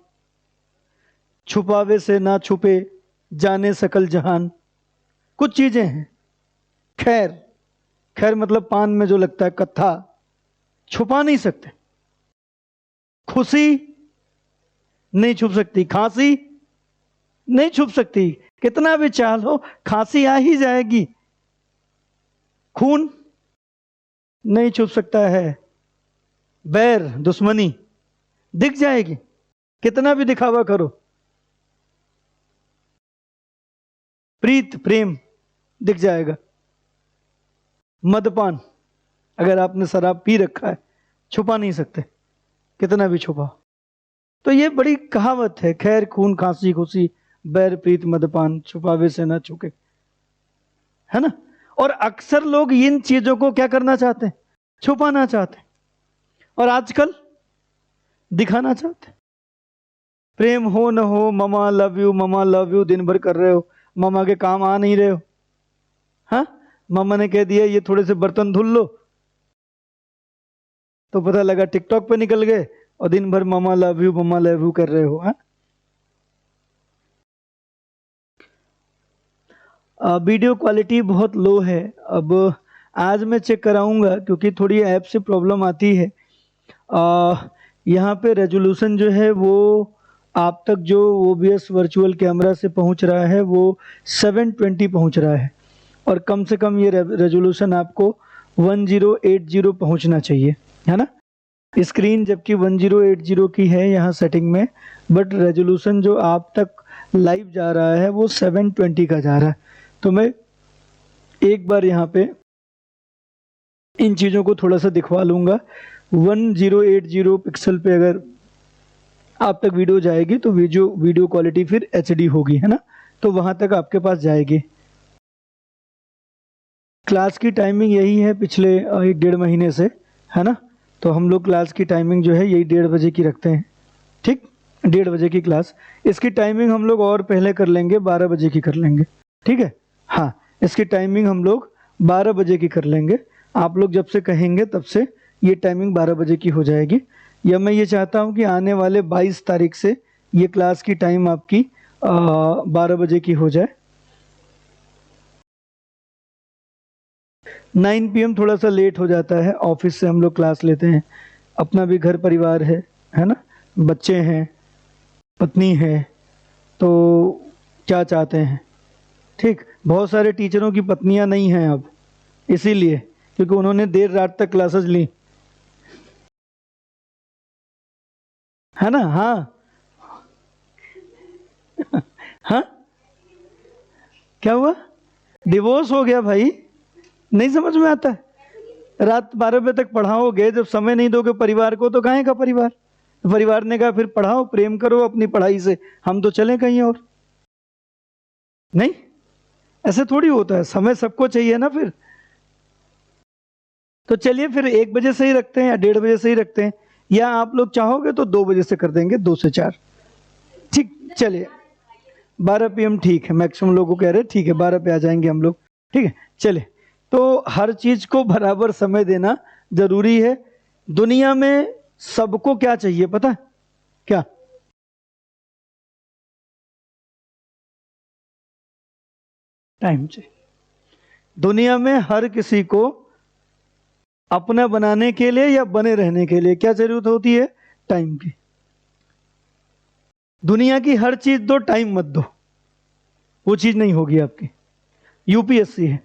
छुपावे से ना छुपे, जाने सकल जहान। कुछ चीजें हैं, खैर, खैर मतलब पान में जो लगता है कत्था, छुपा नहीं सकते। खुशी नहीं छुप सकती, खांसी नहीं छुप सकती, कितना भी चाह लो खांसी आ ही जाएगी। खून नहीं छुप सकता है, बैर दुश्मनी दिख जाएगी, कितना भी दिखावा करो। प्रीत प्रेम दिख जाएगा। मदपान, अगर आपने शराब पी रखा है, छुपा नहीं सकते, कितना भी छुपाओ। तो ये बड़ी कहावत है, खैर खून खांसी खुशी, बैर प्रीत मदपान, छुपावे से ना चूके, है ना। और अक्सर लोग इन चीजों को क्या करना चाहते हैं, छुपाना चाहते हैं, और आजकल दिखाना चाहते हैं। प्रेम हो न हो, mama love you, mama love you दिन भर कर रहे हो, ममा के काम आ नहीं रहे हो। हाँ, मम्मा ने कह दिया ये थोड़े से बर्तन धुल लो, तो पता लगा टिकटॉक पे निकल गए और दिन भर mama love you, mama love you कर रहे हो। हाँ, वीडियो क्वालिटी बहुत लो है। अब आज मैं चेक कराऊंगा क्योंकि थोड़ी ऐप से प्रॉब्लम आती है। यहाँ पे रेजोल्यूशन जो है वो आप तक जो OBS वर्चुअल कैमरा से पहुँच रहा है वो 720 पहुँच रहा है, और कम से कम ये रेजोल्यूशन आपको 1080 पहुँचना चाहिए, है ना। स्क्रीन जबकि 1080 की है यहाँ सेटिंग में, बट रेजोल्यूशन जो आप तक लाइव जा रहा है वो 720 का जा रहा है। तो मैं एक बार यहाँ पे इन चीज़ों को थोड़ा सा दिखवा लूँगा। 1080 पिक्सल पे अगर आप तक वीडियो जाएगी तो वीडियो क्वालिटी फिर HD होगी, है ना, तो वहाँ तक आपके पास जाएगी। क्लास की टाइमिंग यही है पिछले 1-1.5 महीने से, है ना। तो हम लोग क्लास की टाइमिंग जो है यही 1:30 बजे की रखते हैं, ठीक, 1:30 बजे की क्लास। इसकी टाइमिंग हम लोग और पहले कर लेंगे, 12 बजे की कर लेंगे, ठीक है। हाँ, इसकी टाइमिंग हम लोग 12 बजे की कर लेंगे। आप लोग जब से कहेंगे तब से ये टाइमिंग 12 बजे की हो जाएगी। या मैं ये चाहता हूँ कि आने वाले 22 तारीख से ये क्लास की टाइम आपकी 12 बजे की हो जाए। 9 PM थोड़ा सा लेट हो जाता है, ऑफिस से हम लोग क्लास लेते हैं, अपना भी घर परिवार है ना, बच्चे हैं, पत्नी है, तो क्या चाहते हैं, ठीक। बहुत सारे टीचरों की पत्नियां नहीं हैं अब, इसीलिए क्योंकि उन्होंने देर रात तक क्लासेस ली, है ना। हाँ हाँ, क्या हुआ, डिवोर्स हो गया भाई, नहीं समझ में आता है। रात 12 बजे तक पढ़ाओगे, जब समय नहीं दोगे परिवार को तो काहे का परिवार। परिवार ने कहा फिर पढ़ाओ, प्रेम करो अपनी पढ़ाई से, हम तो चले कहीं और। नहीं, ऐसे थोड़ी होता है, समय सबको चाहिए ना फिर। तो चलिए फिर 1 बजे से ही रखते हैं या 1:30 बजे से ही रखते हैं, या आप लोग चाहोगे तो 2 बजे से कर देंगे, 2 से 4, ठीक। चलिए 12 PM ठीक है, मैक्सिमम लोगों को कह रहे हैं ठीक है 12 पे आ जाएंगे हम लोग, ठीक है। चलिए, तो हर चीज को बराबर समय देना जरूरी है। दुनिया में सबको क्या चाहिए पता है क्या, टाइम चाहिए। दुनिया में हर किसी को अपना बनाने के लिए या बने रहने के लिए क्या जरूरत होती है, टाइम की। दुनिया की हर चीज दो, टाइम मत दो, वो चीज नहीं होगी आपकी। UPSC है,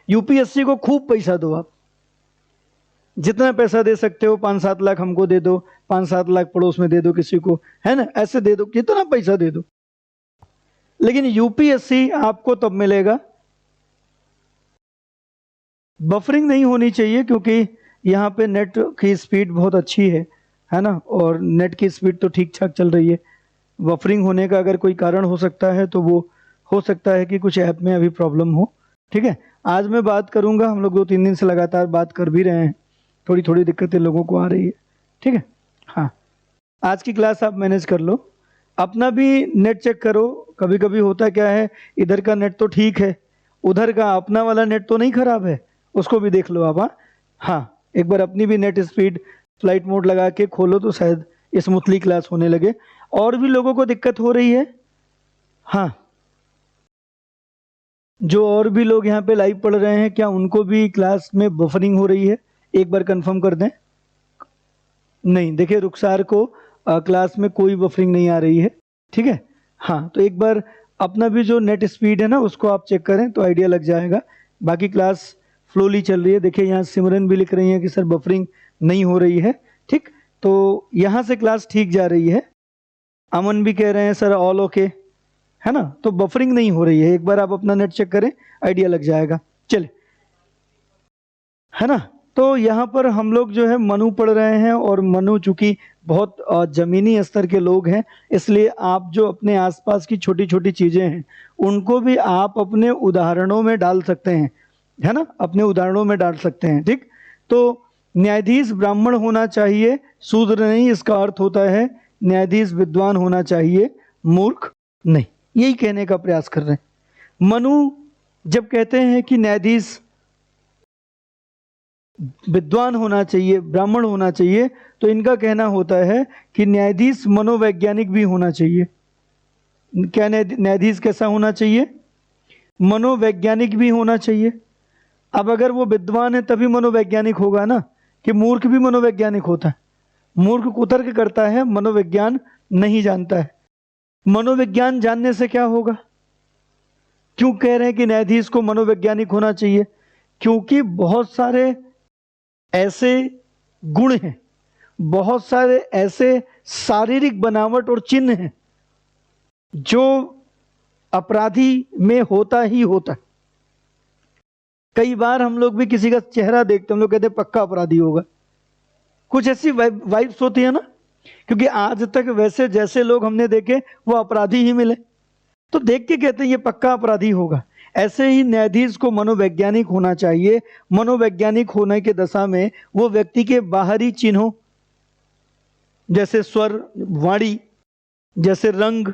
UPSC को खूब पैसा दो, आप जितना पैसा दे सकते हो, 5-7 लाख हमको दे दो, 5-7 लाख पड़ोस में दे दो किसी को, है ना, ऐसे दे दो, कितना पैसा दे दो। लेकिन UPSC आपको तब मिलेगा, बफरिंग नहीं होनी चाहिए, क्योंकि यहाँ पे नेट की स्पीड बहुत अच्छी है ना, और नेट की स्पीड तो ठीक ठाक चल रही है। बफरिंग होने का अगर कोई कारण हो सकता है तो वो हो सकता है कि कुछ ऐप में अभी प्रॉब्लम हो। ठीक है, आज मैं बात करूंगा, हम लोग 2-3 दिन से लगातार बात कर भी रहे हैं, थोड़ी थोड़ी दिक्कतें लोगों को आ रही है। ठीक है, हाँ, आज की क्लास आप मैनेज कर लो, अपना भी नेट चेक करो। कभी कभी होता क्या है, इधर का नेट तो ठीक है, उधर का अपना वाला नेट तो नहीं खराब है, उसको भी देख लो आप। हाँ हाँ, एक बार अपनी भी नेट स्पीड फ्लाइट मोड लगा के खोलो तो शायद स्मूथली क्लास होने लगे। और भी लोगों को दिक्कत हो रही है? हाँ, जो और भी लोग यहाँ पे लाइव पढ़ रहे हैं, क्या उनको भी क्लास में बफरिंग हो रही है? एक बार कंफर्म कर दें। नहीं, देखिए रुखसार को क्लास में कोई बफरिंग नहीं आ रही है। ठीक है, हाँ, तो एक बार अपना भी जो नेट स्पीड है ना उसको आप चेक करें तो आइडिया लग जाएगा। बाकी क्लास फ्लोली चल रही है। देखिए यहाँ सिमरन भी लिख रही है कि सर बफरिंग नहीं हो रही है। ठीक, तो यहाँ से क्लास ठीक जा रही है। अमन भी कह रहे हैं सर ऑल ओके, है ना, तो बफरिंग नहीं हो रही है। एक बार आप अपना नेट चेक करें, आइडिया लग जाएगा। चले, है ना। तो यहाँ पर हम लोग जो है मनु पढ़ रहे हैं, और मनु चूंकि बहुत जमीनी स्तर के लोग हैं, इसलिए आप जो अपने आसपास की छोटी छोटी चीजें हैं उनको भी आप अपने उदाहरणों में डाल सकते हैं, है ना, अपने उदाहरणों में डाल सकते हैं। ठीक, तो न्यायाधीश ब्राह्मण होना चाहिए, शूद्र नहीं, इसका अर्थ होता है न्यायाधीश विद्वान होना चाहिए, मूर्ख नहीं। यही कहने का प्रयास कर रहे हैं। मनु जब कहते हैं कि न्यायाधीश विद्वान होना चाहिए, ब्राह्मण होना चाहिए, तो इनका कहना होता है कि न्यायाधीश मनोवैज्ञानिक भी होना चाहिए। क्या न्यायाधीश कैसा होना चाहिए? मनोवैज्ञानिक भी होना चाहिए। अब अगर वो विद्वान है तभी मनोवैज्ञानिक होगा ना, कि मूर्ख भी मनोवैज्ञानिक होता है? मूर्ख कुतर्क करता है, मनोविज्ञान नहीं जानता है। मनोविज्ञान जानने से क्या होगा? क्यों कह रहे हैं कि न्यायाधीश को मनोवैज्ञानिक होना चाहिए? क्योंकि बहुत सारे ऐसे गुण हैं, बहुत सारे ऐसे शारीरिक बनावट और चिन्ह हैं जो अपराधी में होता ही होता है। कई बार हम लोग भी किसी का चेहरा देखते हम लोग कहते हैं पक्का अपराधी होगा। कुछ ऐसी वाइब्स होती है ना, क्योंकि आज तक वैसे जैसे लोग हमने देखे वो अपराधी ही मिले, तो देख के कहते हैं ये पक्का अपराधी होगा। ऐसे ही न्यायाधीश को मनोवैज्ञानिक होना चाहिए। मनोवैज्ञानिक होने के दशा में वो व्यक्ति के बाहरी चिन्हों जैसे स्वर, वाणी, जैसे रंग,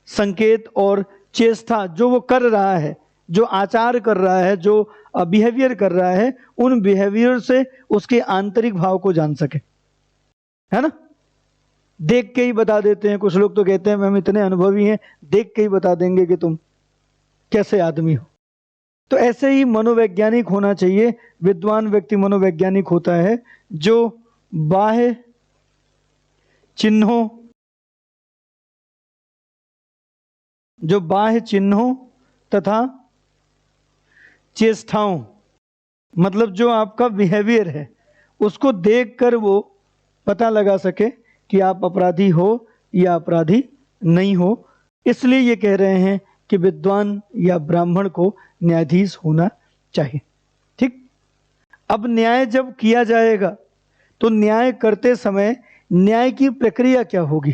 संकेत और चेष्टा जो वो कर रहा है, जो आचार कर रहा है, जो बिहेवियर कर रहा है, उन बिहेवियर से उसके आंतरिक भाव को जान सके, है ना। देख के ही बता देते हैं, कुछ लोग तो कहते हैं हम इतने अनुभवी हैं, देख के ही बता देंगे कि तुम कैसे आदमी हो। तो ऐसे ही मनोवैज्ञानिक होना चाहिए। विद्वान व्यक्ति मनोवैज्ञानिक होता है जो बाह्य चिन्हों तथा चेष्टाओं, मतलब जो आपका बिहेवियर है, उसको देखकर वो पता लगा सके कि आप अपराधी हो या अपराधी नहीं हो। इसलिए ये कह रहे हैं कि विद्वान या ब्राह्मण को न्यायाधीश होना चाहिए। ठीक, अब न्याय जब किया जाएगा तो न्याय करते समय न्याय की प्रक्रिया क्या होगी,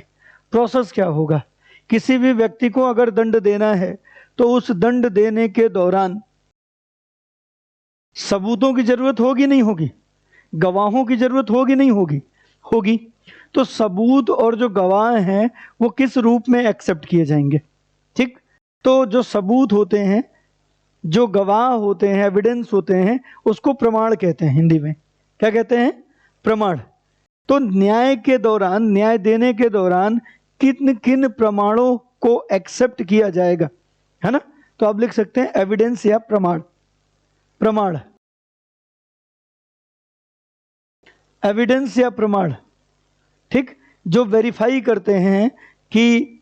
प्रोसेस क्या होगा। किसी भी व्यक्ति को अगर दंड देना है तो उस दंड देने के दौरान सबूतों की जरूरत होगी नहीं होगी, गवाहों की जरूरत होगी नहीं होगी, होगी। तो सबूत और जो गवाह हैं वो किस रूप में एक्सेप्ट किए जाएंगे? ठीक, तो जो सबूत होते हैं, जो गवाह होते हैं, एविडेंस होते हैं, उसको प्रमाण कहते हैं। हिंदी में क्या कहते हैं? प्रमाण। तो न्याय के दौरान, न्याय देने के दौरान किन किन प्रमाणों को एक्सेप्ट किया जाएगा, है ना। तो आप लिख सकते हैं एविडेंस या प्रमाण। प्रमाण, एविडेंस या प्रमाण। ठीक, जो वेरीफाई करते हैं कि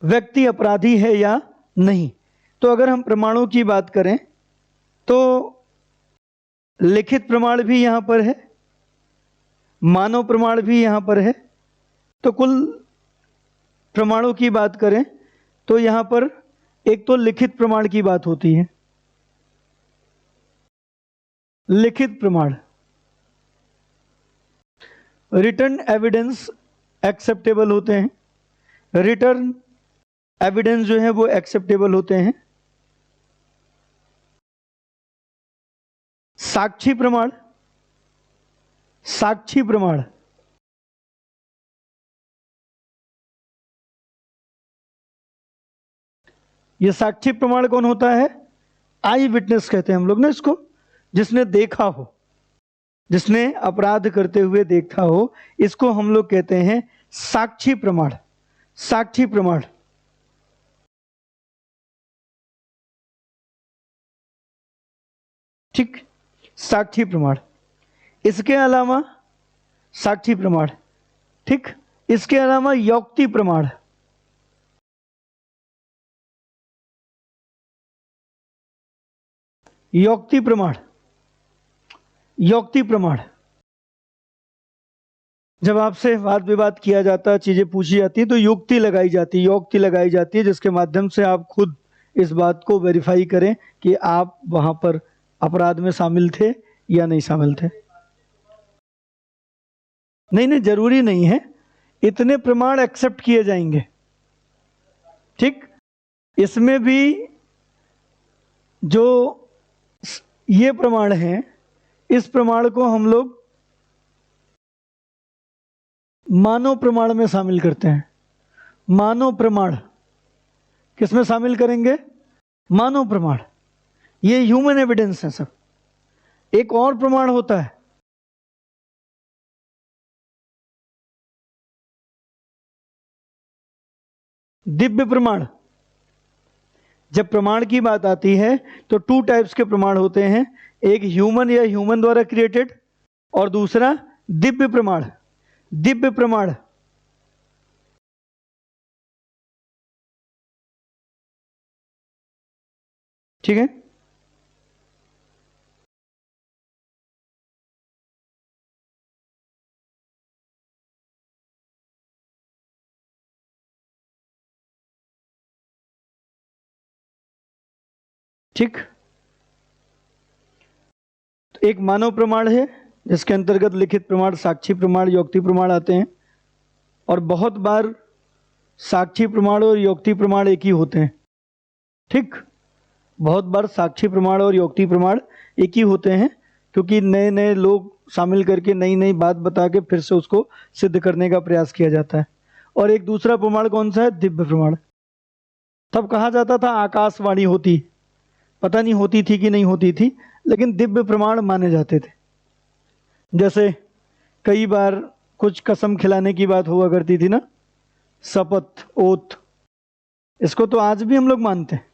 व्यक्ति अपराधी है या नहीं। तो अगर हम प्रमाणों की बात करें तो लिखित प्रमाण भी यहां पर है, मानव प्रमाण भी यहां पर है। तो कुल प्रमाणों की बात करें तो यहां पर एक तो लिखित प्रमाण की बात होती है। लिखित प्रमाण, रिटर्न एविडेंस एक्सेप्टेबल होते हैं। रिटर्न एविडेंस जो है वो एक्सेप्टेबल होते हैं। साक्षी प्रमाण, साक्षी प्रमाण, ये साक्षी प्रमाण कौन होता है? आई विटनेस कहते हैं हम लोग ना इसको, जिसने देखा हो, जिसने अपराध करते हुए देखा हो, इसको हम लोग कहते हैं साक्षी प्रमाण। साक्षी प्रमाण, ठीक, साक्षी प्रमाण। इसके अलावा साक्षी प्रमाण, ठीक, इसके अलावा यौक्ति प्रमाण, यौक्ति प्रमाण, यौक्ति प्रमाण, जब आपसे वाद विवाद किया जाता है, चीजें पूछी जाती है, तो युक्ति लगाई जाती है, यौक्ति लगाई जाती है, जिसके माध्यम से आप खुद इस बात को वेरीफाई करें कि आप वहां पर अपराध में शामिल थे या नहीं शामिल थे। नहीं नहीं, जरूरी नहीं है, इतने प्रमाण एक्सेप्ट किए जाएंगे, ठीक। इसमें भी जो ये प्रमाण है, इस प्रमाण को हम लोग मानव प्रमाण में शामिल करते हैं। मानव प्रमाण किसमें शामिल करेंगे? मानव प्रमाण, ये ह्यूमन एविडेंस है सब। एक और प्रमाण होता है दिव्य प्रमाण। जब प्रमाण की बात आती है तो 2 टाइप्स के प्रमाण होते हैं, एक ह्यूमन या ह्यूमन द्वारा क्रिएटेड, और दूसरा दिव्य प्रमाण। दिव्य प्रमाण, ठीक है। ठीक, तो एक मानव प्रमाण है जिसके अंतर्गत लिखित प्रमाण, साक्षी प्रमाण, यौक्ति प्रमाण आते हैं, और बहुत बार साक्षी प्रमाण और यौक्ति प्रमाण एक ही होते हैं, ठीक। बहुत बार साक्षी प्रमाण और यौक्ति प्रमाण एक ही होते हैं, क्योंकि नए नए लोग शामिल करके नई नई बात बता के फिर से उसको सिद्ध करने का प्रयास किया जाता है। और एक दूसरा प्रमाण कौन सा है? दिव्य प्रमाण। तब कहा जाता था आकाशवाणी होती, पता नहीं होती थी कि नहीं होती थी, लेकिन दिव्य प्रमाण माने जाते थे। जैसे कई बार कुछ कसम खिलाने की बात हुआ करती थी ना, शपथ, ओथ, इसको तो आज भी हम लोग मानते हैं।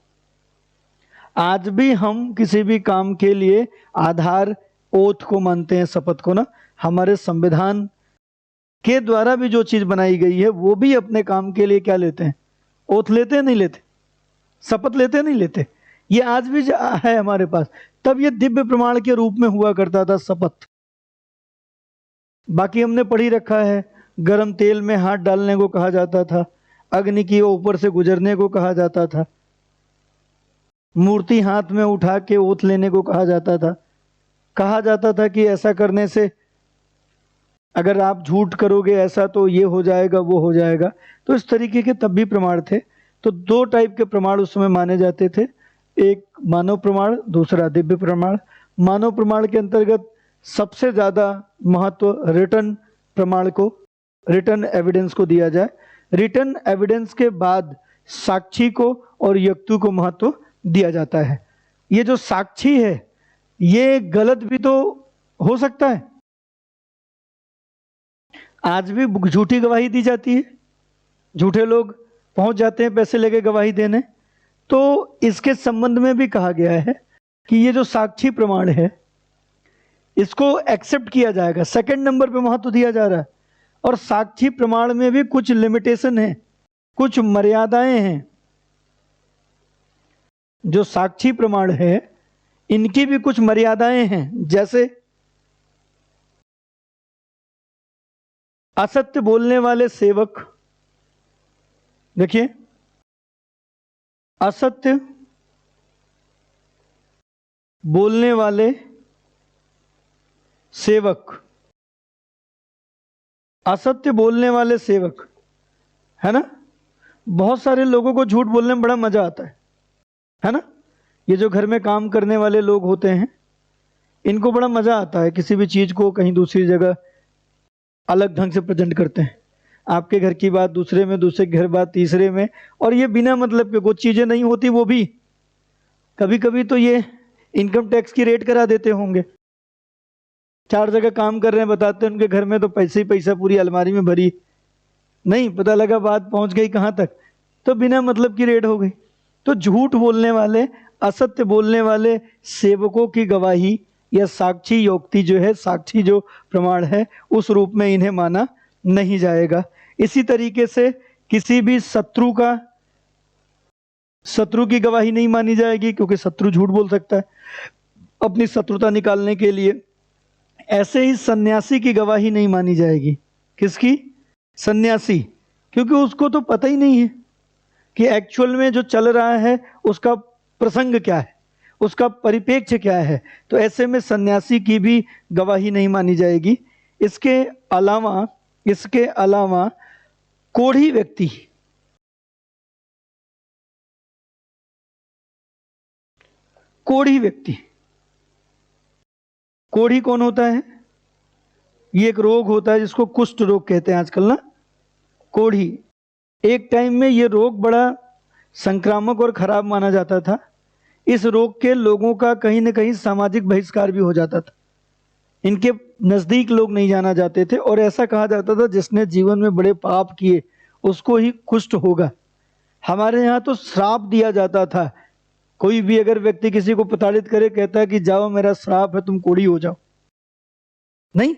आज भी हम किसी भी काम के लिए आधार ओथ को मानते हैं, शपथ को ना। हमारे संविधान के द्वारा भी जो चीज बनाई गई है वो भी अपने काम के लिए क्या लेते हैं? ओथ लेते हैं, नहीं लेते? शपथ लेते हैं, नहीं लेते? ये आज भी है हमारे पास। तब ये दिव्य प्रमाण के रूप में हुआ करता था शपथ। बाकी हमने पढ़ ही रखा है, गरम तेल में हाथ डालने को कहा जाता था, अग्नि की ऊपर से गुजरने को कहा जाता था, मूर्ति हाथ में उठा के ओथ लेने को कहा जाता था कि ऐसा करने से अगर आप झूठ करोगे ऐसा तो ये हो जाएगा, वो हो जाएगा। तो इस तरीके के तब भी प्रमाण थे। तो 2 टाइप के प्रमाण उस समय माने जाते थे, एक मानव प्रमाण, दूसरा दिव्य प्रमाण। मानव प्रमाण के अंतर्गत सबसे ज्यादा महत्व रिटर्न प्रमाण को, रिटर्न एविडेंस को दिया जाए। रिटर्न एविडेंस के बाद साक्षी को और युक्ति को महत्व दिया जाता है। ये जो साक्षी है ये गलत भी तो हो सकता है, आज भी झूठी गवाही दी जाती है, झूठे लोग पहुंच जाते हैं पैसे लेके गवाही देने। तो इसके संबंध में भी कहा गया है कि ये जो साक्षी प्रमाण है इसको एक्सेप्ट किया जाएगा, 2nd नंबर पे महत्व दिया जा रहा है। और साक्षी प्रमाण में भी कुछ लिमिटेशन है, कुछ मर्यादाएं हैं। जो साक्षी प्रमाण है इनकी भी कुछ मर्यादाएं हैं, जैसे असत्य बोलने वाले सेवक, देखिए, असत्य बोलने वाले सेवक, असत्य बोलने वाले सेवक, है ना, बहुत सारे लोगों को झूठ बोलने में बड़ा मजा आता है ना। ये जो घर में काम करने वाले लोग होते हैं, इनको बड़ा मजा आता है किसी भी चीज को कहीं दूसरी जगह अलग ढंग से प्रेजेंट करते हैं। आपके घर की बात दूसरे में, दूसरे के घर बात तीसरे में, और ये बिना मतलब के कुछ चीजें नहीं होती वो भी। कभी कभी तो ये इनकम टैक्स की रेट करा देते होंगे। 4 जगह काम कर रहे हैं, बताते हैं उनके घर में तो पैसे ही पैसा, पूरी अलमारी में भरी, नहीं पता लगा बात पहुंच गई कहां तक, तो बिना मतलब की रेट हो गई। तो झूठ बोलने वाले, असत्य बोलने वाले सेवकों की गवाही या साक्षी योक्ति जो है, साक्षी जो प्रमाण है, उस रूप में इन्हें माना नहीं जाएगा। इसी तरीके से किसी भी शत्रु की गवाही नहीं मानी जाएगी, क्योंकि शत्रु झूठ बोल सकता है अपनी शत्रुता निकालने के लिए। ऐसे ही सन्यासी की गवाही नहीं मानी जाएगी। किसकी? सन्यासी, क्योंकि उसको तो पता ही नहीं है कि एक्चुअल में जो चल रहा है उसका प्रसंग क्या है, उसका परिप्रेक्ष्य क्या है। तो ऐसे में सन्यासी की भी गवाही नहीं मानी जाएगी। इसके अलावा कोढ़ी व्यक्ति, कोढ़ी कौन होता है? ये एक रोग होता है जिसको कुष्ठ रोग कहते हैं आजकल ना, कोढ़ी। एक टाइम में ये रोग बड़ा संक्रामक और खराब माना जाता था। इस रोग के लोगों का कहीं ना कहीं सामाजिक बहिष्कार भी हो जाता था। इनके नजदीक लोग नहीं जाना चाहते थे, और ऐसा कहा जाता था जिसने जीवन में बड़े पाप किए उसको ही कुष्ठ होगा। हमारे यहाँ तो श्राप दिया जाता था। कोई भी अगर व्यक्ति किसी को प्रताड़ित करे, कहता है कि जाओ मेरा श्राप है, तुम कोढ़ी हो जाओ, नहीं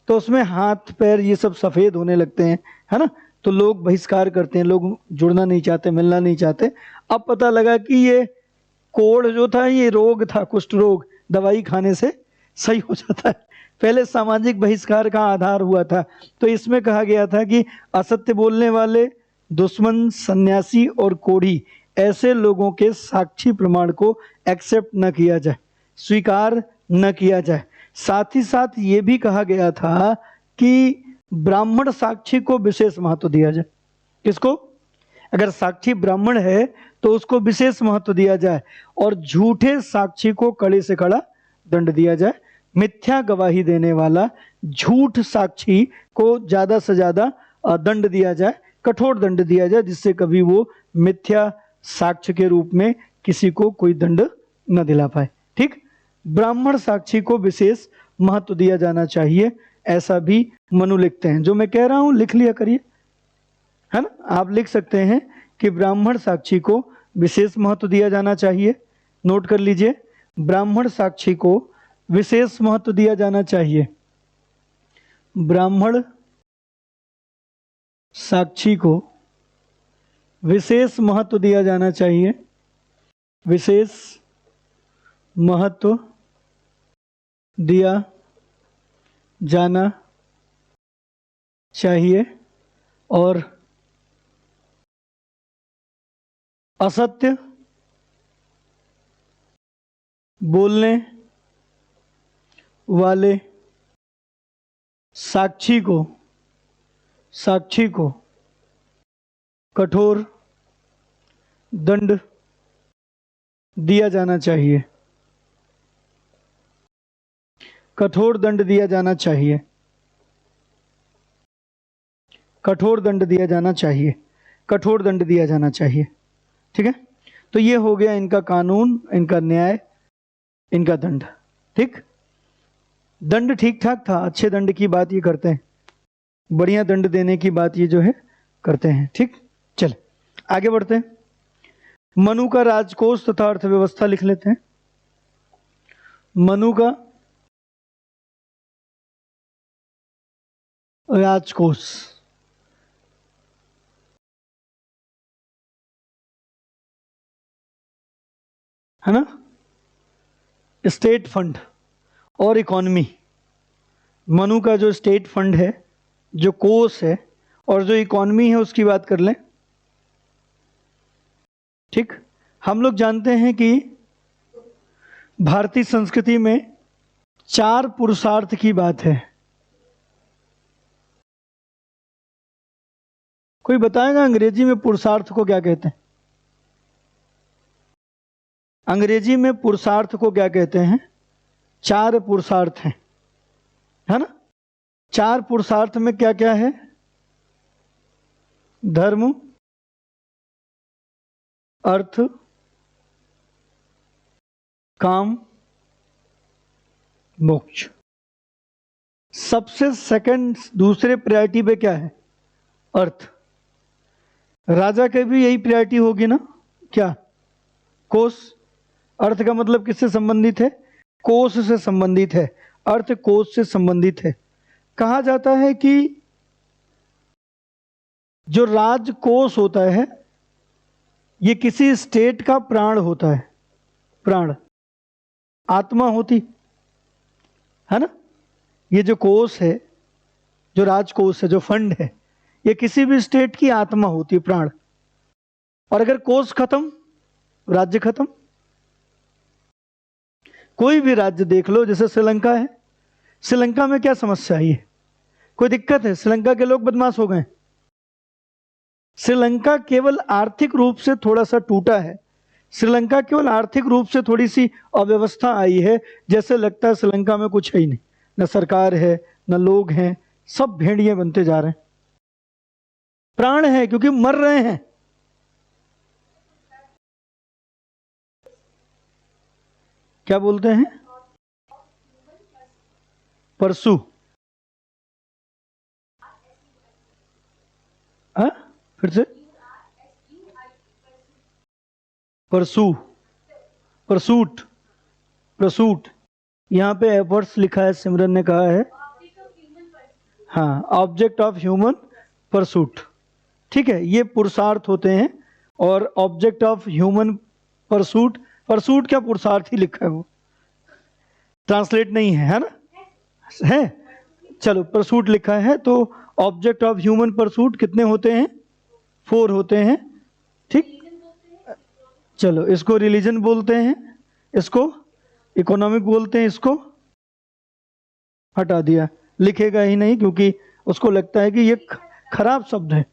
तो उसमें हाथ पैर ये सब सफेद होने लगते हैं, है ना। तो लोग बहिष्कार करते हैं, लोग जुड़ना नहीं चाहते, मिलना नहीं चाहते। अब पता लगा कि ये कोढ़ जो था ये रोग था, कुष्ठ रोग, दवाई खाने से सही हो जाता है। पहले सामाजिक बहिष्कार का आधार हुआ था। तो इसमें कहा गया था कि असत्य बोलने वाले, दुश्मन, सन्यासी और कोढ़ी, ऐसे लोगों के साक्षी प्रमाण को एक्सेप्ट न किया जाए, स्वीकार न किया जाए। साथ ही साथ ये भी कहा गया था कि ब्राह्मण साक्षी को विशेष महत्व दिया जाए। किसको? अगर साक्षी ब्राह्मण है तो उसको विशेष महत्व दिया जाए, और झूठे साक्षी को कड़े से कड़ा दंड दिया जाए। मिथ्या गवाही देने वाला झूठ साक्षी को ज्यादा से ज्यादा दंड दिया जाए, कठोर दंड दिया जाए, जिससे कभी वो मिथ्या साक्ष्य के रूप में किसी को कोई दंड न दिला पाए। ठीक, ब्राह्मण साक्षी को विशेष महत्व दिया जाना चाहिए, ऐसा भी मनु लिखते हैं। जो मैं कह रहा हूं लिख लिया करिए, है ना। आप लिख सकते हैं कि ब्राह्मण साक्षी को विशेष महत्व दिया जाना चाहिए। नोट कर लीजिए, ब्राह्मण साक्षी को विशेष महत्व दिया जाना चाहिए। ब्राह्मण साक्षी को विशेष महत्व दिया जाना चाहिए, विशेष महत्व दिया जाना चाहिए। और असत्य बोलने वाले साक्षी को कठोर दंड दिया जाना चाहिए, कठोर दंड दिया जाना चाहिए, कठोर दंड दिया जाना चाहिए, कठोर दंड दिया जाना चाहिए। ठीक है, तो ये हो गया इनका कानून, इनका न्याय, इनका दंड। ठीक, दंड ठीक ठाक था, अच्छे दंड की बात ये करते हैं, बढ़िया दंड देने की बात ये जो है करते हैं। ठीक, चल आगे बढ़ते हैं। मनु का राजकोष तथा अर्थव्यवस्था लिख लेते हैं। मनु का राजकोष, है ना, स्टेट फंड और इकोनॉमी। मनु का जो स्टेट फंड है, जो कोष है, और जो इकोनॉमी है उसकी बात कर लें। ठीक, हम लोग जानते हैं कि भारतीय संस्कृति में 4 पुरुषार्थ की बात है। कोई बताएगा अंग्रेजी में पुरुषार्थ को क्या कहते हैं? अंग्रेजी में पुरुषार्थ को क्या कहते हैं? 4 पुरुषार्थ हैं, है ना? 4 पुरुषार्थ में क्या क्या है? धर्म, अर्थ, काम, मोक्ष। सबसे सेकंड दूसरे प्रायोरिटी पे क्या है? अर्थ। राजा के भी यही प्रायोरिटी होगी ना? क्या? कोष। अर्थ का मतलब किससे संबंधित है? कोष से संबंधित है। अर्थ कोष से संबंधित है। कहा जाता है कि जो राजकोष होता है ये किसी स्टेट का प्राण होता है। प्राण, आत्मा होती है ना? ये जो कोष है, जो राजकोष है, जो फंड है, ये किसी भी स्टेट की आत्मा होती है, प्राण। और अगर कोष खत्म, राज्य खत्म। कोई भी राज्य देख लो, जैसे श्रीलंका है, श्रीलंका में क्या समस्या आई है? कोई दिक्कत है? श्रीलंका के लोग बदमाश हो गए? श्रीलंका केवल आर्थिक रूप से थोड़ा सा टूटा है। श्रीलंका केवल आर्थिक रूप से थोड़ी सी अव्यवस्था आई है, जैसे लगता है श्रीलंका में कुछ है ही नहीं, न सरकार है न लोग हैं, सब भेड़िए बनते जा रहे हैं। प्राण है क्योंकि मर रहे हैं। क्या बोलते हैं? परसू। हाँ, फिर से। परसू, परसूट, प्रसूट। यहाँ पे एफर्ट्स लिखा है, सिमरन ने कहा है। हाँ, ऑब्जेक्ट ऑफ ह्यूमन परसूट। ठीक है, ये पुरुषार्थ होते हैं। और object of human pursuit, pursuit क्या पुरुषार्थ ही लिखा है, वो ट्रांसलेट नहीं है ना? है, चलो परसूट लिखा है। तो ऑब्जेक्ट ऑफ ह्यूमन परसूट कितने होते हैं? 4 होते हैं। ठीक, चलो इसको रिलीजन बोलते हैं, इसको इकोनॉमिक बोलते हैं, इसको हटा दिया, लिखेगा ही नहीं क्योंकि उसको लगता है कि ये खराब शब्द है।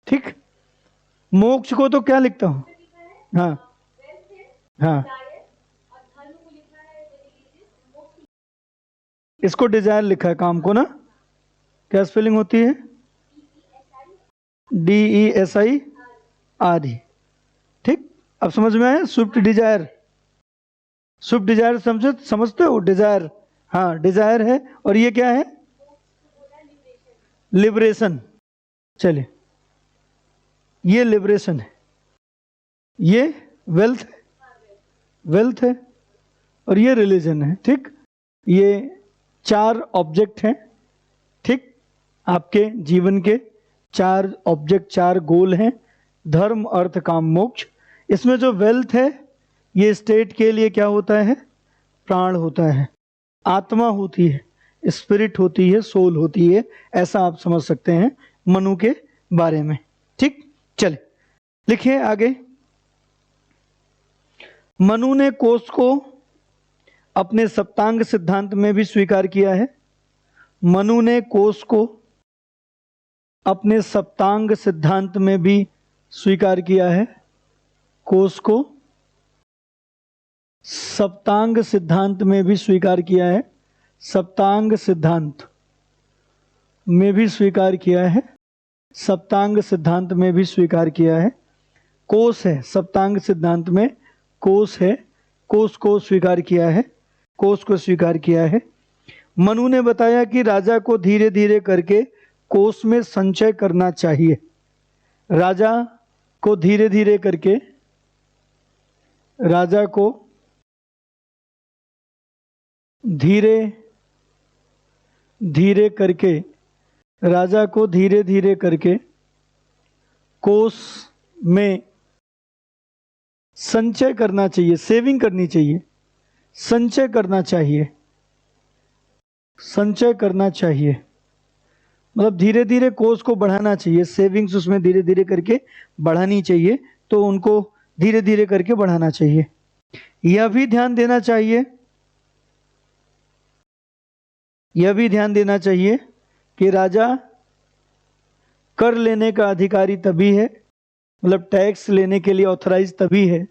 ठीक, मोक्ष को तो क्या लिखता हूं? हाँ हाँ, इसको डिजायर लिखा है, काम को ना। क्या स्पेलिंग होती है? DESIR। ठीक, अब समझ में आया? स्विफ्ट डिजायर, स्विफ्ट डिजायर समझते हो? डिजायर, हाँ डिजायर है। और ये क्या है? लिबरेशन। चलिए, ये लिबरेशन है, ये वेल्थ है, वेल्थ है, और ये रिलीजन है। ठीक, ये 4 ऑब्जेक्ट हैं। ठीक, आपके जीवन के 4 ऑब्जेक्ट, 4 गोल हैं, धर्म, अर्थ, काम, मोक्ष। इसमें जो वेल्थ है ये स्टेट के लिए क्या होता है? प्राण होता है, आत्मा होती है, स्पिरिट होती है, सोल होती है। ऐसा आप समझ सकते हैं मनु के बारे में। ठीक, चले लिखिए आगे। मनु ने कोष को अपने सप्तांग सिद्धांत में भी स्वीकार किया है। मनु ने कोष को अपने सप्तांग सिद्धांत में भी स्वीकार किया है। कोष को सप्तांग सिद्धांत में भी स्वीकार किया है। सप्तांग सिद्धांत में भी स्वीकार किया है। सप्तांग सिद्धांत में भी स्वीकार किया है। कोष है सप्तांग सिद्धांत में, कोष है, कोष को स्वीकार किया है, कोष को स्वीकार किया है। मनु ने बताया कि राजा को धीरे धीरे करके कोष में संचय करना चाहिए। राजा को धीरे धीरे करके, राजा को धीरे धीरे करके, राजा को धीरे धीरे करके कोष में संचय करना चाहिए, सेविंग करनी चाहिए, संचय करना चाहिए, संचय करना चाहिए। मतलब धीरे धीरे कोष को बढ़ाना चाहिए, सेविंग्स उसमें धीरे धीरे करके बढ़ानी चाहिए। तो उनको धीरे धीरे करके बढ़ाना चाहिए। यह भी ध्यान देना चाहिए, यह भी ध्यान देना चाहिए कि राजा कर लेने का अधिकारी तभी है, मतलब टैक्स लेने के लिए ऑथराइज तभी है।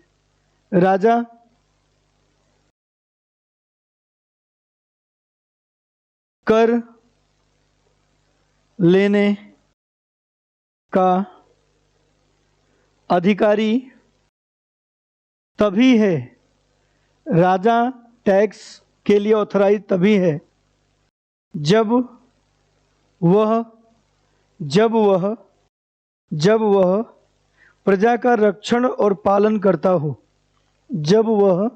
राजा कर लेने का अधिकारी तभी है। राजा टैक्स के लिए ऑथराइज तभी है जब वह जब वह जब वह प्रजा का रक्षण और पालन करता हो। जब वह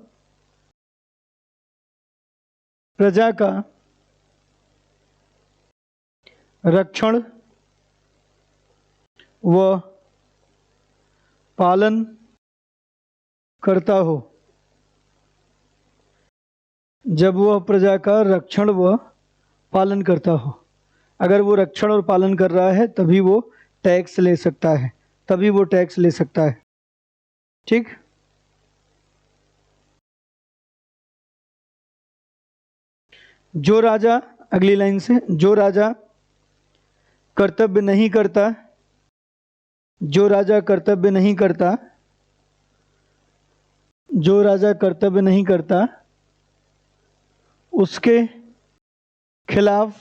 प्रजा का रक्षण व पालन करता हो। जब वह प्रजा का रक्षण व पालन करता हो। अगर वो रक्षण और पालन कर रहा है तभी वो टैक्स ले सकता है, तभी वो टैक्स ले सकता है। ठीक। जो राजा, अगली लाइन से, जो राजा कर्तव्य नहीं करता, जो राजा कर्तव्य नहीं करता, जो राजा कर्तव्य नहीं करता उसके खिलाफ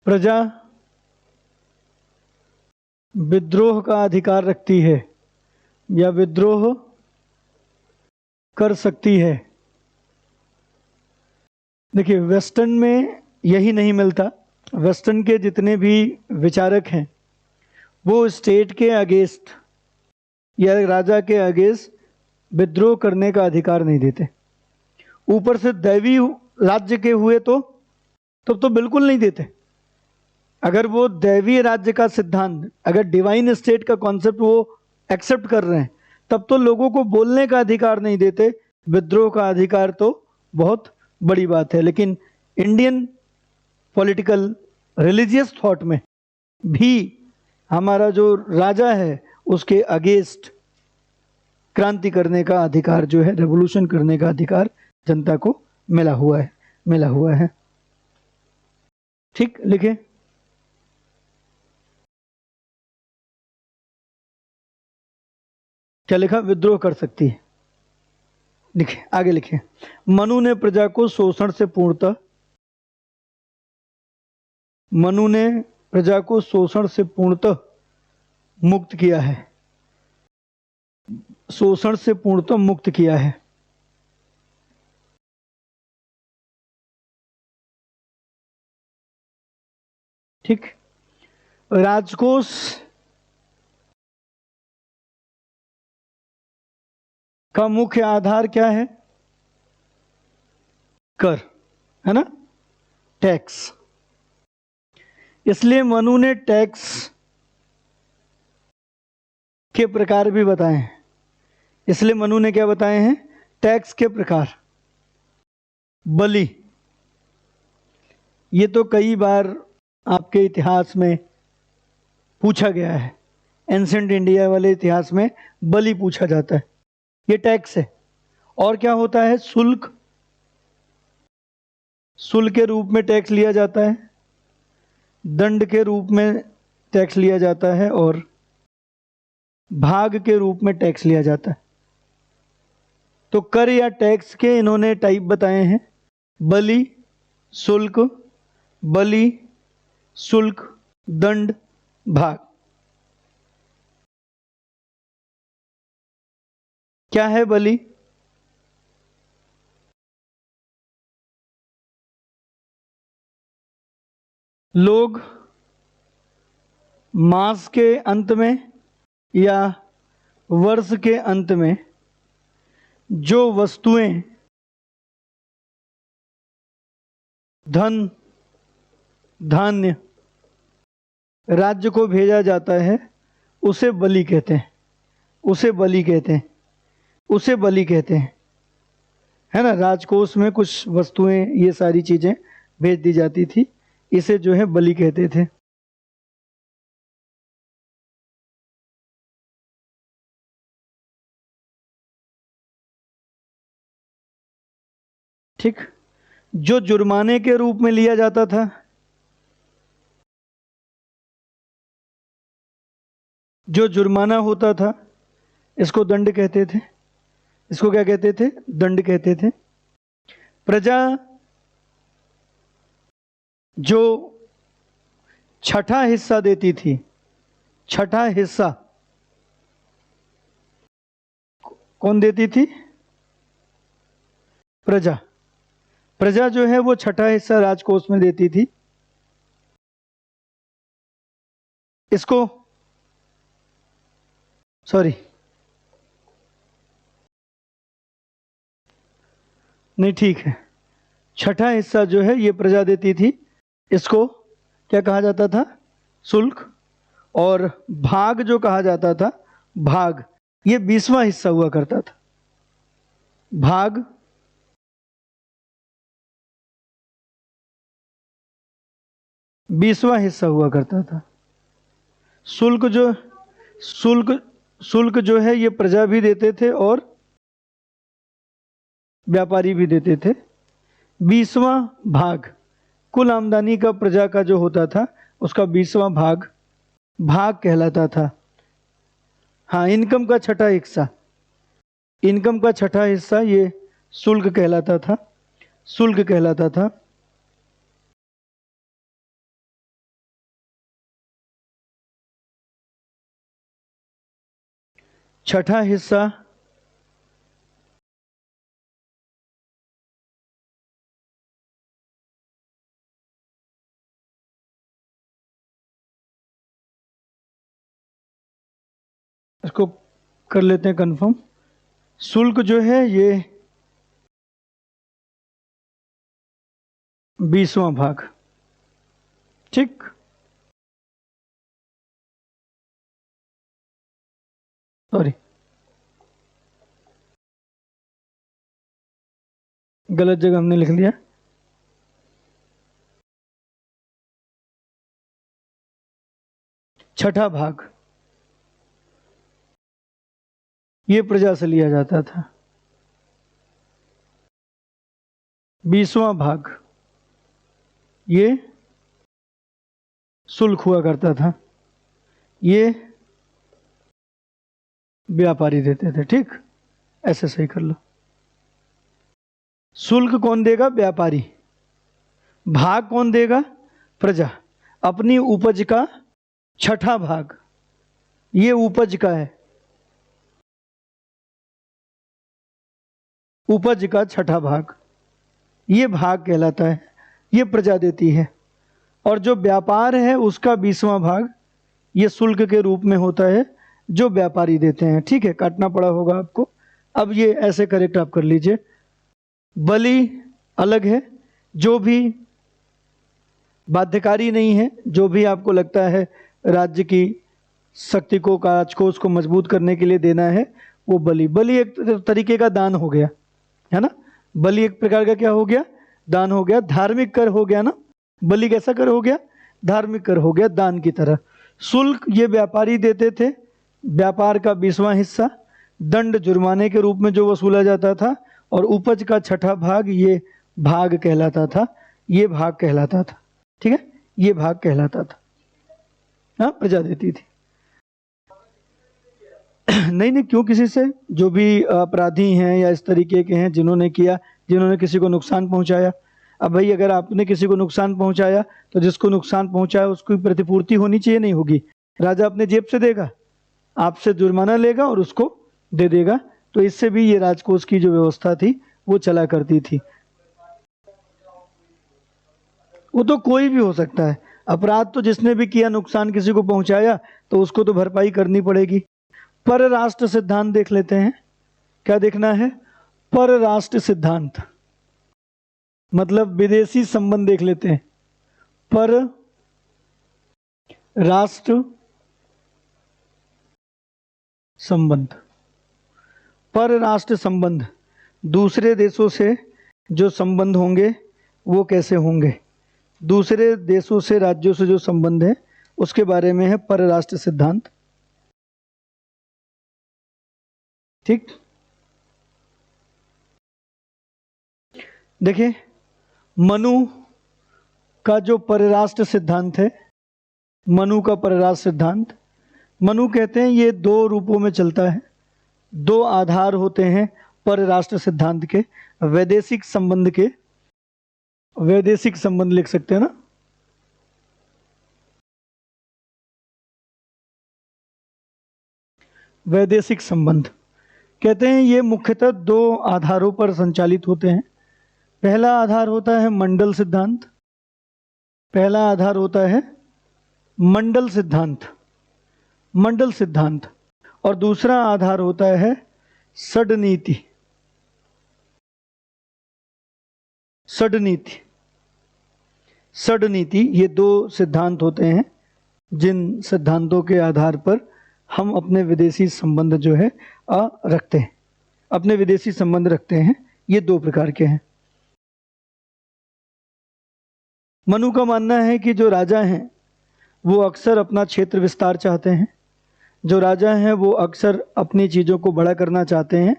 प्रजा विद्रोह का अधिकार रखती है या विद्रोह कर सकती है। देखिए, वेस्टर्न में यही नहीं मिलता। वेस्टर्न के जितने भी विचारक हैं वो स्टेट के अगेंस्ट या राजा के अगेंस्ट विद्रोह करने का अधिकार नहीं देते। ऊपर से दैवी राज्य के हुए तो बिल्कुल नहीं देते। अगर वो दैवीय राज्य का सिद्धांत, अगर डिवाइन स्टेट का कॉन्सेप्ट वो एक्सेप्ट कर रहे हैं, तब तो लोगों को बोलने का अधिकार नहीं देते। विद्रोह का अधिकार तो बहुत बड़ी बात है। लेकिन इंडियन पॉलिटिकल रिलीजियस थॉट में भी हमारा जो राजा है उसके अगेंस्ट क्रांति करने का अधिकार जो है, रेवोल्यूशन करने का अधिकार जनता को मिला हुआ है। ठीक, लिखे। क्या लिखा? विद्रोह कर सकती है। लिखे, आगे लिखे। मनु ने प्रजा को शोषण से पूर्णतः मनु ने प्रजा को शोषण से पूर्णतः मुक्त किया है। शोषण से पूर्णतः मुक्त किया है। ठीक। राजकोष का मुख्य आधार क्या है? कर, है ना, टैक्स। इसलिए मनु ने टैक्स के प्रकार भी बताए हैं। इसलिए मनु ने क्या बताए हैं? टैक्स के प्रकार। बलि, ये तो कई बार आपके इतिहास में पूछा गया है। एंसेंट इंडिया वाले इतिहास में बलि पूछा जाता है। ये टैक्स है। और क्या होता है? शुल्क। शुल्क के रूप में टैक्स लिया जाता है, दंड के रूप में टैक्स लिया जाता है और भाग के रूप में टैक्स लिया जाता है। तो कर या टैक्स के इन्होंने टाइप बताए हैं: बलि, शुल्क, बलि, शुल्क, दंड, भाग। क्या है बलि? लोग मास के अंत में या वर्ष के अंत में जो वस्तुएं धन धान्य राज्य को भेजा जाता है उसे बलि कहते हैं। उसे बलि कहते हैं। उसे बलि कहते हैं, है ना। राजकोष में कुछ वस्तुएं, ये सारी चीजें भेज दी जाती थी, इसे जो है बलि कहते थे। ठीक। जो जुर्माने के रूप में लिया जाता था जो जुर्माना होता था इसको दंड कहते थे। इसको क्या कहते थे? दंड कहते थे। प्रजा जो छठा हिस्सा देती थी, छठा हिस्सा कौन देती थी? प्रजा। प्रजा जो है वो छठा हिस्सा राजकोष में देती थी। इसको सॉरी नहीं, ठीक है, छठा हिस्सा जो है ये प्रजा देती थी। इसको क्या कहा जाता था? शुल्क। और भाग जो कहा जाता था, भाग, ये 20वां हिस्सा हुआ करता था। भाग 20वां हिस्सा हुआ करता था। शुल्क जो शुल्क शुल्क जो है ये प्रजा भी देते थे और व्यापारी भी देते थे। 20वां भाग कुल आमदनी का प्रजा का जो होता था उसका 20वां भाग भाग कहलाता था। हाँ, इनकम का छठा हिस्सा, इनकम का छठा हिस्सा ये शुल्क कहलाता था, शुल्क कहलाता था। छठा हिस्सा इसको कर लेते हैं कंफर्म। शुल्क जो है ये 20वां भाग, ठीक। सॉरी, गलत जगह हमने लिख लिया। छठा भाग ये प्रजा से लिया जाता था। 20वां भाग ये शुल्क हुआ करता था, ये व्यापारी देते थे, ठीक। ऐसे सही कर लो। शुल्क कौन देगा? व्यापारी। भाग कौन देगा? प्रजा। अपनी उपज का छठा भाग, ये उपज का है, उपज का छठा भाग ये भाग कहलाता है, ये प्रजा देती है। और जो व्यापार है उसका 20वां भाग ये शुल्क के रूप में होता है जो व्यापारी देते हैं, ठीक है। काटना पड़ा होगा आपको। अब ये ऐसे करेक्ट आप कर लीजिए। बलि अलग है, जो भी बाध्यकारी नहीं है, जो भी आपको लगता है राज्य की शक्ति को, राजकोष को मजबूत करने के लिए देना है, वो बलि। बलि एक तरीके का दान हो गया, है ना। बलि एक प्रकार का क्या हो गया? दान हो गया। धार्मिक कर हो गया ना, बलि कैसा कर हो गया? धार्मिक कर हो गया, दान की तरह। शुल्क ये व्यापारी देते थे, व्यापार का 20वां हिस्सा। दंड जुर्माने के रूप में जो वसूला जाता था। और उपज का छठा भाग ये भाग कहलाता था, ये भाग कहलाता था, ठीक है, ये भाग कहलाता था। हाँ, प्रजा देती थी। नहीं नहीं, क्यों किसी से? जो भी अपराधी हैं या इस तरीके के हैं जिन्होंने किया, जिन्होंने किसी को नुकसान पहुंचाया। अब भाई अगर आपने किसी को नुकसान पहुंचाया तो जिसको नुकसान पहुंचाया उसकी प्रतिपूर्ति होनी चाहिए, नहीं होगी? राजा अपने जेब से देगा, आपसे जुर्माना लेगा और उसको दे देगा। तो इससे भी ये राजकोष की जो व्यवस्था थी वो चला करती थी। वो तो कोई भी हो सकता है। अपराध तो जिसने भी किया, नुकसान किसी को पहुंचाया, तो उसको तो भरपाई करनी पड़ेगी। परराष्ट्र सिद्धांत देख लेते हैं। क्या देखना है? परराष्ट्र सिद्धांत मतलब विदेशी संबंध देख लेते हैं। पर राष्ट्र संबंध, परराष्ट्र संबंध, दूसरे देशों से जो संबंध होंगे वो कैसे होंगे, दूसरे देशों से, राज्यों से जो संबंध है उसके बारे में है परराष्ट्र सिद्धांत, ठीक। देखिए, मनु का जो परराष्ट्र सिद्धांत है, मनु का परराष्ट्र सिद्धांत, मनु कहते हैं ये दो रूपों में चलता है, दो आधार होते हैं परराष्ट्र सिद्धांत के, वैदेशिक संबंध के, वैदेशिक संबंध लिख सकते हैं ना, वैदेशिक संबंध कहते हैं ये मुख्यतः दो आधारों पर संचालित होते हैं। पहला आधार होता है मंडल सिद्धांत, पहला आधार होता है मंडल सिद्धांत, मंडल सिद्धांत, और दूसरा आधार होता है षड्नीति, षड्नीति, षड्नीति। ये दो सिद्धांत होते हैं जिन सिद्धांतों के आधार पर हम अपने विदेशी संबंध जो है रखते हैं, अपने विदेशी संबंध रखते हैं। ये दो प्रकार के हैं। मनु का मानना है कि जो राजा हैं वो अक्सर अपना क्षेत्र विस्तार चाहते हैं, जो राजा हैं वो अक्सर अपनी चीज़ों को बड़ा करना चाहते हैं,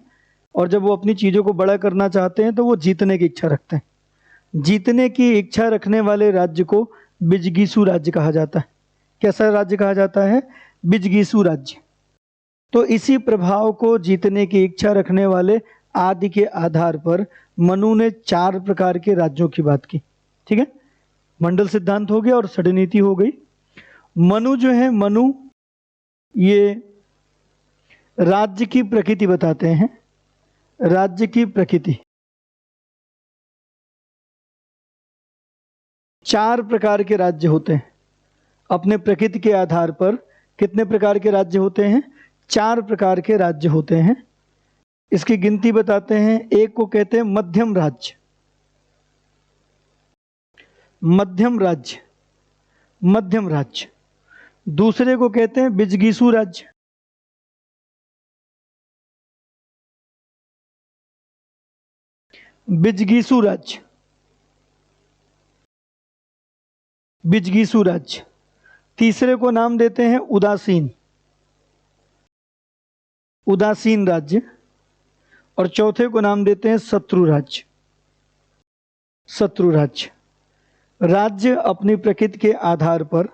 और जब वो अपनी चीज़ों को बड़ा करना चाहते हैं तो वो जीतने की इच्छा रखते हैं। जीतने की इच्छा रखने वाले राज्य को बिजगीसु राज्य कहा जाता है। कैसा राज्य कहा जाता है? बिजगीसु राज्य। तो इसी प्रभाव को जीतने की इच्छा रखने वाले आदि के आधार पर मनु ने 4 प्रकार के राज्यों की बात की। ठीक है, मंडल सिद्धांत हो गया और षड्नीति हो गई। मनु जो है, मनु ये राज्य की प्रकृति बताते हैं, राज्य की प्रकृति। 4 प्रकार के राज्य होते हैं अपने प्रकृति के आधार पर। कितने प्रकार के राज्य होते हैं? 4 प्रकार के राज्य होते हैं। इसकी गिनती बताते हैं। एक को कहते हैं मध्यम राज्य, मध्यम राज्य, मध्यम राज्य। दूसरे को कहते हैं बिजगीसु राज्य, बिजगीसु राज्य, बिजगीसु राज्य। तीसरे को नाम देते हैं उदासीन, उदासीन राज्य। और चौथे को नाम देते हैं शत्रु राज्य, शत्रु राज्य। राज्य अपनी प्रकृति के आधार पर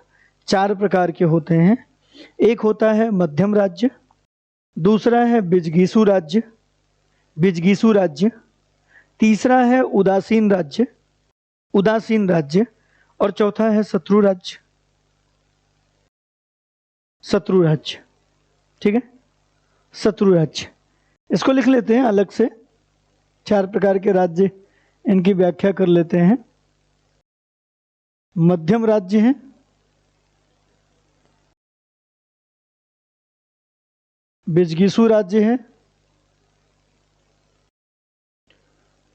4 प्रकार के होते हैं। एक होता है मध्यम राज्य, दूसरा है बिजगीसु राज्य, बिजगीसु राज्य। तीसरा है उदासीन राज्य, उदासीन राज्य। और चौथा है शत्रु राज्य, शत्रु राज्य। ठीक है, शत्रु राज्य। इसको लिख लेते हैं अलग से, 4 प्रकार के राज्य, इनकी व्याख्या कर लेते हैं। मध्यम राज्य है, बिजगीसु राज्य है,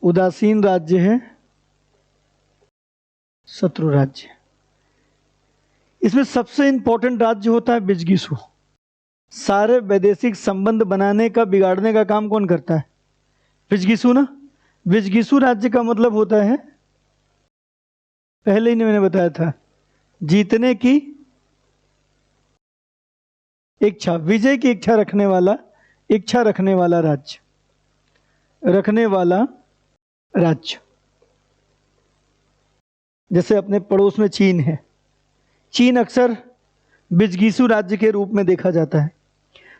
उदासीन राज्य है, शत्रु राज्य। इसमें सबसे इंपॉर्टेंट राज्य होता है बिजगीसु। सारे वैदेशिक संबंध बनाने का, बिगाड़ने का काम कौन करता है? बिजगीसु ना। बिजगीसु राज्य का मतलब होता है, पहले ही मैंने बताया था, जीतने की इच्छा, विजय की इच्छा रखने वाला, इच्छा रखने वाला राज्य, रखने वाला राज्य। जैसे अपने पड़ोस में चीन है, चीन अक्सर बिजगीसु राज्य के रूप में देखा जाता है।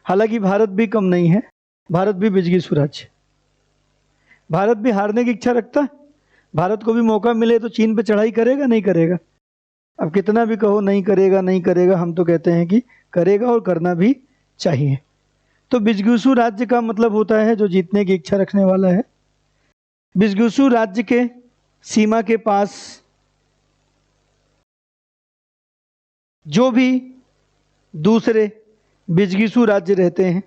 हालांकि भारत भी कम नहीं है, भारत भी बिजगीसु राज्य। भारत भी हारने की इच्छा रखता है। भारत को भी मौका मिले तो चीन पे चढ़ाई करेगा, नहीं करेगा? अब कितना भी कहो नहीं करेगा, नहीं करेगा, हम तो कहते हैं कि करेगा और करना भी चाहिए। तो बिजगीसु राज्य का मतलब होता है जो जीतने की इच्छा रखने वाला है। बिजगीसु राज्य के सीमा के पास जो भी दूसरे बिजगीसु राज्य रहते हैं,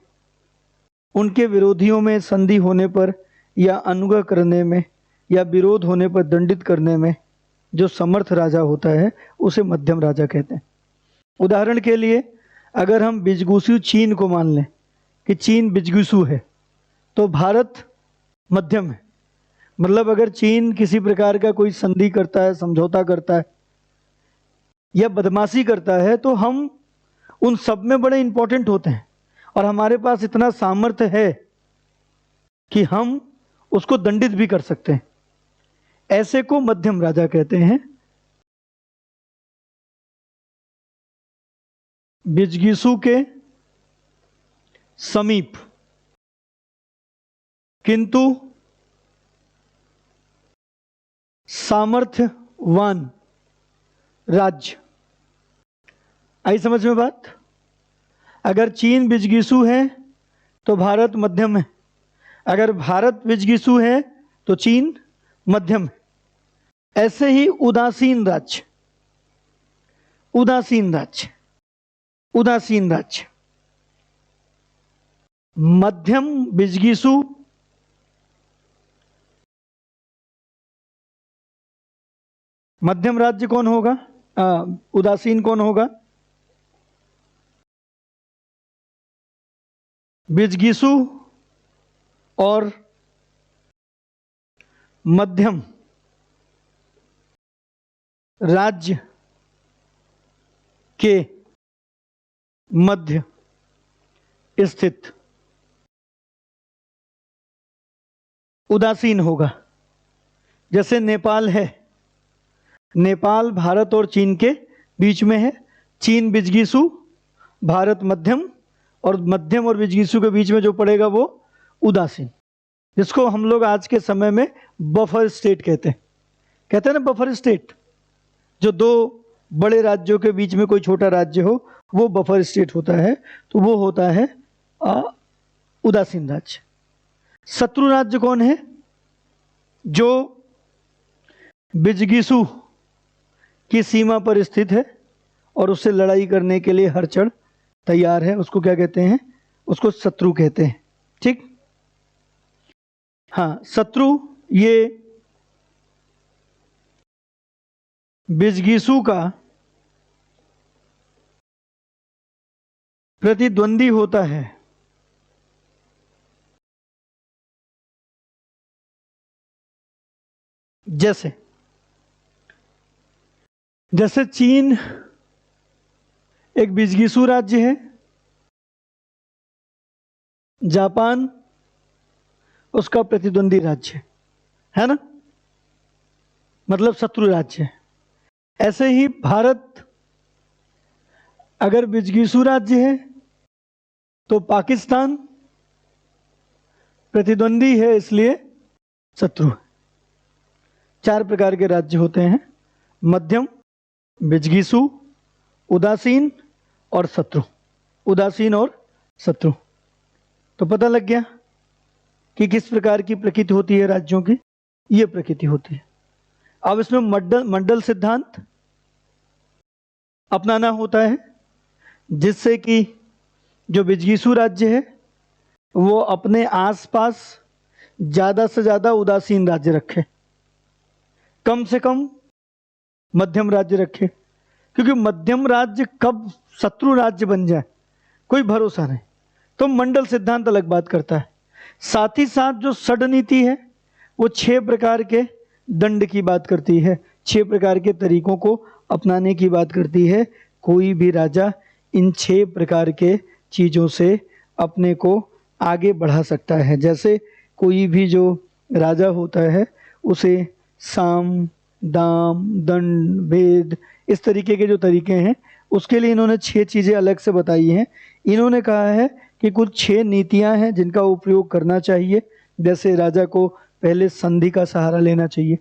उनके विरोधियों में संधि होने पर या अनुग्रह करने में या विरोध होने पर दंडित करने में जो समर्थ राजा होता है उसे मध्यम राजा कहते हैं। उदाहरण के लिए अगर हम बिजगीसु चीन को मान लें कि चीन बिजगीसु है, तो भारत मध्यम है। मतलब अगर चीन किसी प्रकार का कोई संधि करता है, समझौता करता है या बदमाशी करता है, तो हम उन सब में बड़े इंपॉर्टेंट होते हैं और हमारे पास इतना सामर्थ्य है कि हम उसको दंडित भी कर सकते हैं। ऐसे को मध्यम राजा कहते हैं। बिजगीसु के समीप, किंतु सामर्थ्यवान राज्य। आई समझ में बात? अगर चीन विजगीसु है तो भारत मध्यम है, अगर भारत विजगीसु है तो चीन मध्यम है। ऐसे ही उदासीन राज्य, उदासीन राज्य, उदासीन राज्य, मध्यम विजगीसु, मध्यम राज्य कौन होगा? उदासीन कौन होगा? विजगीसु और मध्यम राज्य के मध्य स्थित उदासीन होगा। जैसे नेपाल है, नेपाल भारत और चीन के बीच में है, चीन विजगीसु, भारत मध्यम, और मध्यम और विजगीसु के बीच में जो पड़ेगा वो उदासीन, जिसको हम लोग आज के समय में बफर स्टेट कहते हैं। कहते हैं ना बफर स्टेट, जो दो बड़े राज्यों के बीच में कोई छोटा राज्य हो वो बफर स्टेट होता है। तो वो होता है उदासीन राज्य। शत्रु राज्य कौन है? जो विजगीसु की सीमा पर स्थित है और उससे लड़ाई करने के लिए हर क्षण तैयार है, उसको क्या कहते हैं? उसको शत्रु कहते हैं। ठीक, हाँ, शत्रु ये विजगीसु का प्रतिद्वंदी होता है। जैसे जैसे चीन एक विजगीसु राज्य है, जापान उसका प्रतिद्वंदी राज्य है ना, मतलब शत्रु राज्य है। ऐसे ही भारत अगर विजगीसु राज्य है तो पाकिस्तान प्रतिद्वंदी है, इसलिए शत्रु है। 4 प्रकार के राज्य होते हैं: मध्यम, विजगीसु, उदासीन और शत्रु। उदासीन और शत्रु। तो पता लग गया कि किस प्रकार की प्रकृति होती है राज्यों की। ये प्रकृति होती है। अब इसमें मंडल सिद्धांत अपनाना होता है, जिससे कि जो विजगीसु राज्य है वो अपने आसपास ज्यादा से ज्यादा उदासीन राज्य रखे, कम से कम मध्यम राज्य रखे, क्योंकि मध्यम राज्य कब शत्रु राज्य बन जाए कोई भरोसा नहीं। तो मंडल सिद्धांत अलग बात करता है। साथ ही साथ जो षड नीति है वो 6 प्रकार के दंड की बात करती है, 6 प्रकार के तरीकों को अपनाने की बात करती है। कोई भी राजा इन 6 प्रकार के चीज़ों से अपने को आगे बढ़ा सकता है। जैसे कोई भी जो राजा होता है उसे साम, दाम, दंड, भेद, इस तरीके के जो तरीके हैं उसके लिए इन्होंने 6 चीज़ें अलग से बताई हैं। इन्होंने कहा है कि कुछ 6 नीतियां हैं जिनका उपयोग करना चाहिए। जैसे राजा को पहले संधि का सहारा लेना चाहिए,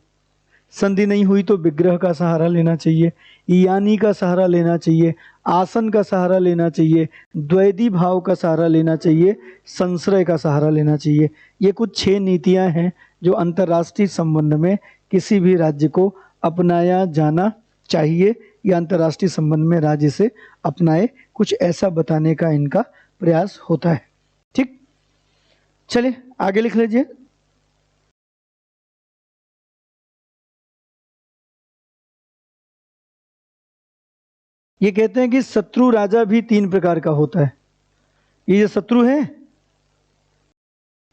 संधि नहीं हुई तो विग्रह का सहारा लेना चाहिए, यानी का सहारा लेना चाहिए, आसन का सहारा लेना चाहिए, द्वैधी भाव का सहारा लेना चाहिए, संश्रय का सहारा लेना चाहिए। ये कुछ 6 नीतियां हैं जो अंतर्राष्ट्रीय संबंध में किसी भी राज्य को अपनाया जाना चाहिए या अंतर्राष्ट्रीय संबंध में राज्य से अपनाए, कुछ ऐसा बताने का इनका प्रयास होता है। ठीक, चलिए आगे लिख लीजिए। ये कहते हैं कि शत्रु राजा भी 3 प्रकार का होता है। ये जो शत्रु है,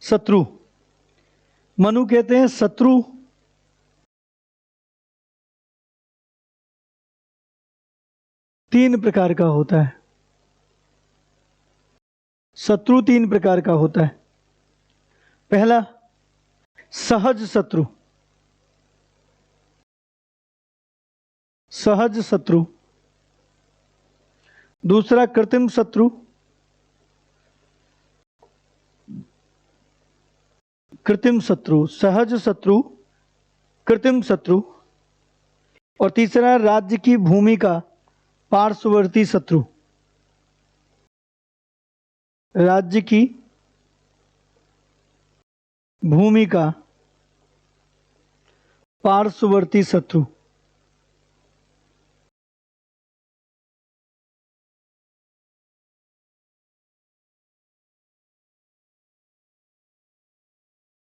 शत्रु मनु कहते हैं शत्रु तीन प्रकार का होता है। शत्रु 3 प्रकार का होता है। पहला सहज शत्रु, सहज शत्रु। दूसरा कृत्रिम शत्रु, कृत्रिम शत्रु, सहज शत्रु, कृत्रिम शत्रु। और तीसरा राज्य की भूमि का पार्श्ववर्ती शत्रु, राज्य की भूमि का पार्श्ववर्ती शत्रु।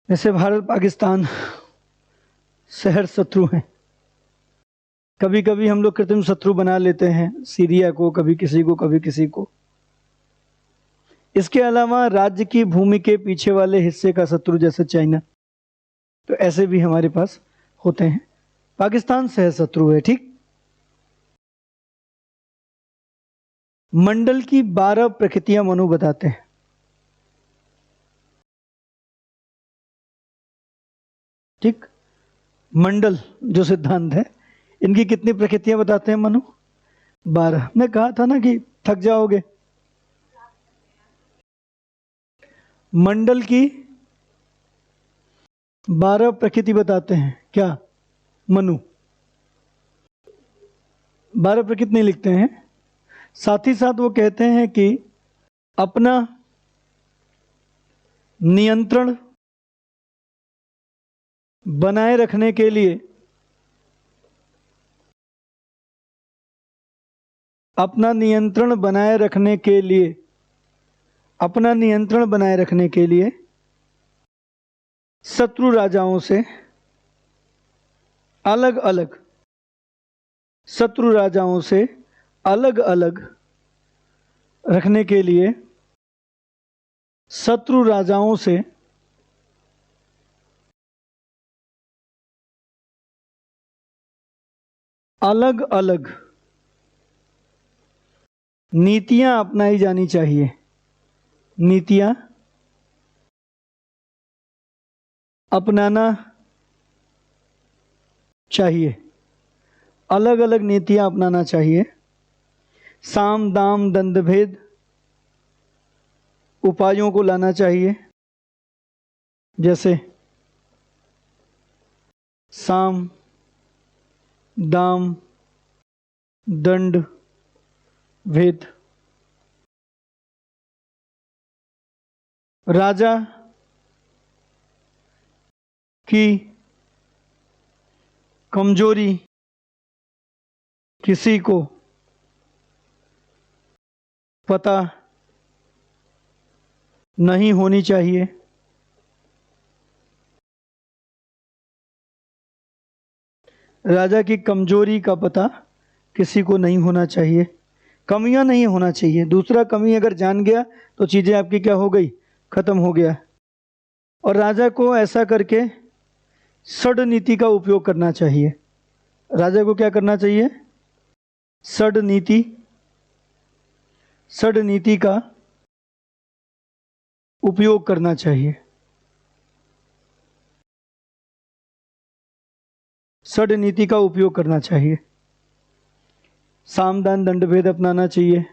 जैसे भारत पाकिस्तान शहर शत्रु हैं। कभी कभी हम लोग कृत्रिम शत्रु बना लेते हैं, सीरिया को, कभी किसी को, कभी किसी को। इसके अलावा राज्य की भूमि के पीछे वाले हिस्से का शत्रु, जैसे चाइना, तो ऐसे भी हमारे पास होते हैं। पाकिस्तान शहर शत्रु है, ठीक। मंडल की 12 प्रकृतियां मनु बताते हैं। ठीक, मंडल जो सिद्धांत है, इनकी कितनी प्रकृतियां बताते हैं मनु? 12। मैं कहा था ना कि थक जाओगे। मंडल की 12 प्रकृति बताते हैं क्या मनु? 12 प्रकृति नहीं लिखते हैं। साथ ही साथ वो कहते हैं कि अपना नियंत्रण बनाए रखने के लिए, अपना नियंत्रण बनाए रखने के लिए, अपना नियंत्रण बनाए रखने के लिए शत्रु राजाओं से अलग अलग, शत्रु राजाओं से अलग अलग रखने के लिए, शत्रु राजाओं से अलग अलग नीतियां अपनाई जानी चाहिए, नीतियां अपनाना चाहिए, अलग अलग नीतियां अपनाना चाहिए। साम दाम दंड भेद उपायों को लाना चाहिए, जैसे साम दाम दंड भेद। राजा की कमजोरी किसी को पता नहीं होनी चाहिए, राजा की कमजोरी का पता किसी को नहीं होना चाहिए, कमियां नहीं होना चाहिए। दूसरा कमी अगर जान गया तो चीज़ें आपकी क्या हो गई, खत्म हो गया। और राजा को ऐसा करके षड नीति का उपयोग करना चाहिए। राजा को क्या करना चाहिए? षड नीति, षड नीति का उपयोग करना चाहिए, षड नीति का उपयोग करना चाहिए। सामदान दंड भेद अपनाना चाहिए,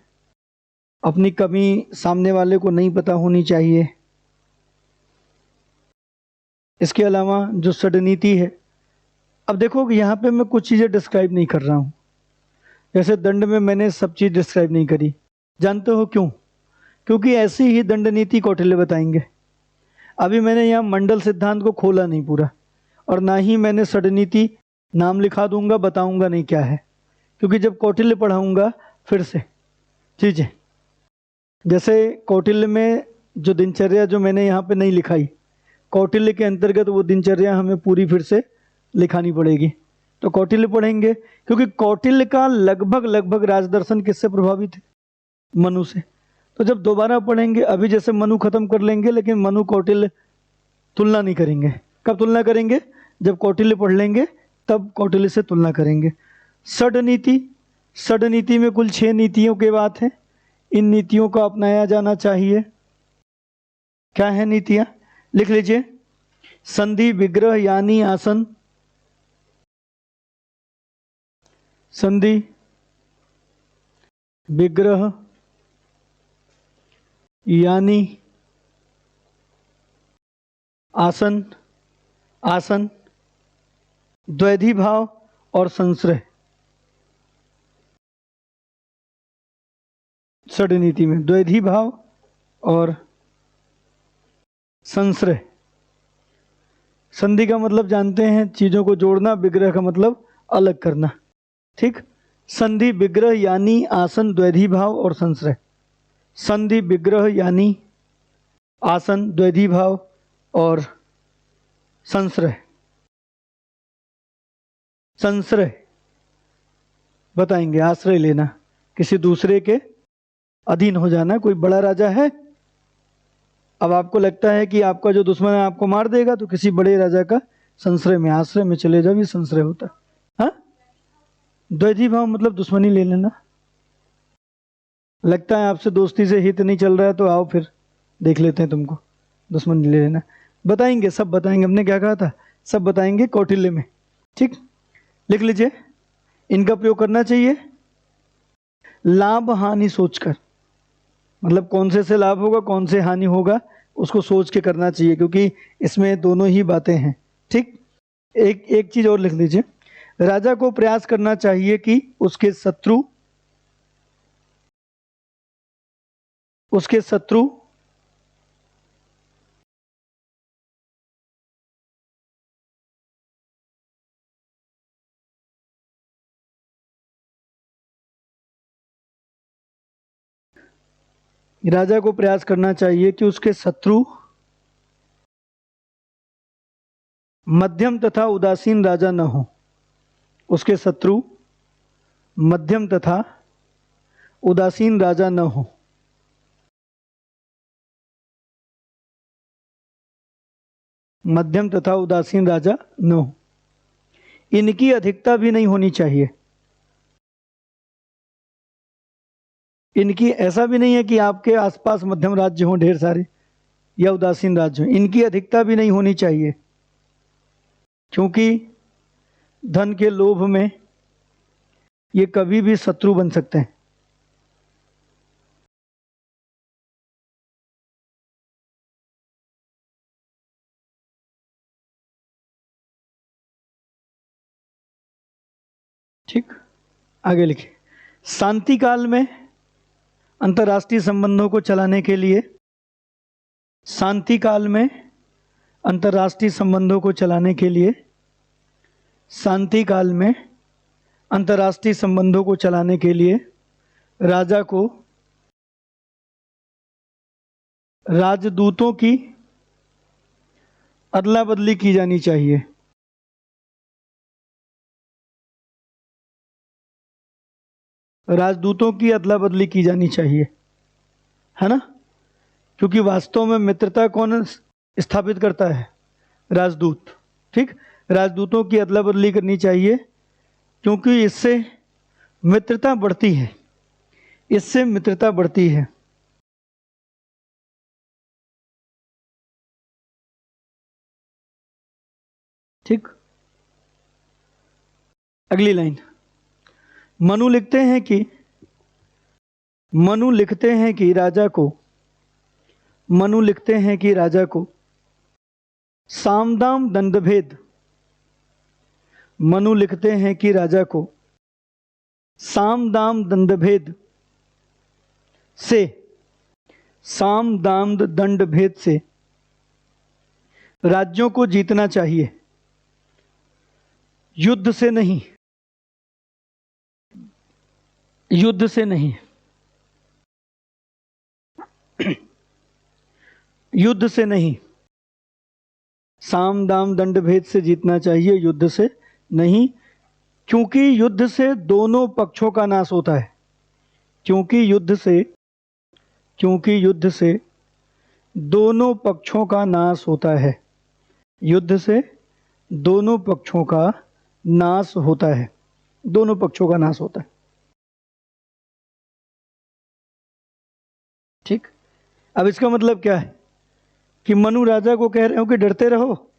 अपनी कमी सामने वाले को नहीं पता होनी चाहिए। इसके अलावा जो षड नीति है, अब देखो कि यहाँ पे मैं कुछ चीज़ें डिस्क्राइब नहीं कर रहा हूँ, जैसे दंड में मैंने सब चीज़ डिस्क्राइब नहीं करी। जानते हो क्यों? क्योंकि ऐसी ही दंड नीति कौटिल्य बताएंगे। अभी मैंने यहाँ मंडल सिद्धांत को खोला नहीं पूरा, और ना ही मैंने षड नीति नाम लिखा दूंगा, बताऊंगा नहीं क्या है, क्योंकि जब कौटिल्य पढ़ाऊंगा फिर से चीज़ें, जैसे कौटिल्य में जो दिनचर्या जो मैंने यहाँ पे नहीं लिखाई, कौटिल्य के अंतर्गत वो दिनचर्या हमें पूरी फिर से लिखानी पड़ेगी। तो कौटिल्य पढ़ेंगे, क्योंकि कौटिल्य का लगभग लगभग राजदर्शन किससे प्रभावित है? मनु से। तो जब दोबारा पढ़ेंगे, अभी जैसे मनु खत्म कर लेंगे, लेकिन मनु कौटिल्य तुलना नहीं करेंगे। कब तुलना करेंगे? जब कौटिल्य पढ़ लेंगे तब कौटिल्य से तुलना करेंगे। षड नीति, षड नीति में कुल 6 नीतियों की बात है। इन नीतियों को अपनाया जाना चाहिए। क्या है नीतियां? लिख लीजिए। संधि, विग्रह, यानी, आसन। संधि, विग्रह, यानी, आसन, आसन, द्वैधी भाव और संश्रय। षड्नीति में द्वैधी भाव और संश्रय। संधि का मतलब जानते हैं, चीजों को जोड़ना। विग्रह का मतलब अलग करना। ठीक, संधि विग्रह यानी आसन, द्वैधी भाव और संश्रय। संधि विग्रह यानी आसन, द्वैधी भाव और संश्रय। संश्रय बताएंगे, आश्रय लेना, किसी दूसरे के अधीन हो जाना। कोई बड़ा राजा है, अब आपको लगता है कि आपका जो दुश्मन है आपको मार देगा, तो किसी बड़े राजा का संश्रय में, आश्रय में चले जाओ, ये संश्रय होता है। हाँ, द्वैधी भाव मतलब दुश्मनी ले लेना। लगता है आपसे दोस्ती से हित नहीं चल रहा है, तो आओ फिर देख लेते हैं तुमको, दुश्मनी ले लेना। बताएंगे, सब बताएंगे। हमने क्या कहा था, सब बताएंगे कौटिल्य में। ठीक, लिख लीजिए। इनका प्रयोग करना चाहिए लाभ हानि सोचकर। मतलब कौन से लाभ होगा, कौन से हानि होगा, उसको सोच के करना चाहिए, क्योंकि इसमें दोनों ही बातें हैं। ठीक, एक एक चीज और लिख लीजिए। राजा को प्रयास करना चाहिए कि उसके शत्रु राजा को प्रयास करना चाहिए कि उसके शत्रु मध्यम तथा उदासीन राजा न हो। उसके शत्रु मध्यम तथा उदासीन राजा न हो। मध्यम तथा उदासीन राजा न हो। इनकी अधिकता भी नहीं होनी चाहिए। इनकी, ऐसा भी नहीं है कि आपके आसपास मध्यम राज्य हों ढेर सारे या उदासीन राज्य हों, इनकी अधिकता भी नहीं होनी चाहिए, क्योंकि धन के लोभ में ये कभी भी शत्रु बन सकते हैं। ठीक, आगे लिखिए। शांति काल में अंतर्राष्ट्रीय संबंधों को चलाने के लिए, शांति काल में अंतर्राष्ट्रीय संबंधों को चलाने के लिए, शांति काल में अंतर्राष्ट्रीय संबंधों को चलाने के लिए राजा को राजदूतों की अदला बदली की जानी चाहिए। राजदूतों की अदला बदली की जानी चाहिए, है ना, क्योंकि वास्तव में मित्रता कौन स्थापित करता है, राजदूत। ठीक, राजदूतों की अदला बदली करनी चाहिए, क्योंकि इससे मित्रता बढ़ती है, इससे मित्रता बढ़ती है। ठीक, अगली लाइन। मनु लिखते हैं कि मनु लिखते हैं कि राजा को मनु लिखते हैं कि राजा को सामदाम दंडभेद मनु लिखते हैं कि राजा को सामदाम दंडभेद से साम दाम दंड भेद से राज्यों को जीतना चाहिए, युद्ध से नहीं, युद्ध से नहीं, युद्ध से नहीं। साम दाम दंड भेद से जीतना चाहिए, युद्ध से नहीं, क्योंकि युद्ध से दोनों पक्षों का नाश होता है। क्योंकि युद्ध से दोनों पक्षों का नाश होता है। युद्ध से दोनों पक्षों का नाश होता है। दोनों पक्षों का नाश होता है। ठीक, अब इसका मतलब क्या है कि मनु राजा को कह रहे हो कि डरते रहो?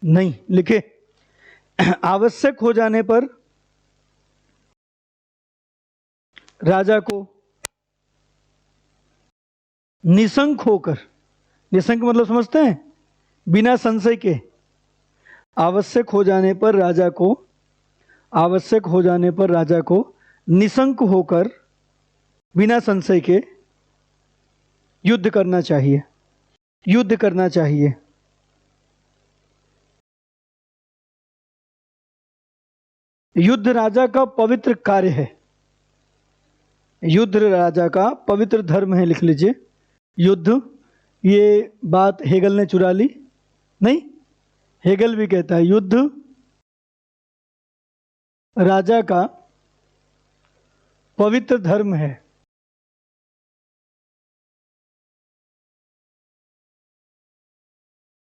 नहीं, लिखे आवश्यक हो जाने पर राजा को निशंक होकर, निशंक मतलब समझते हैं, बिना संशय के, आवश्यक हो जाने पर राजा को, आवश्यक हो जाने पर राजा को निशंक होकर बिना संशय के युद्ध करना चाहिए, युद्ध करना चाहिए। युद्ध राजा का पवित्र कार्य है, युद्ध राजा का पवित्र धर्म है, लिख लीजिए। युद्ध, ये बात हेगल ने चुरा ली नहीं, हेगल भी कहता है युद्ध राजा का पवित्र धर्म है।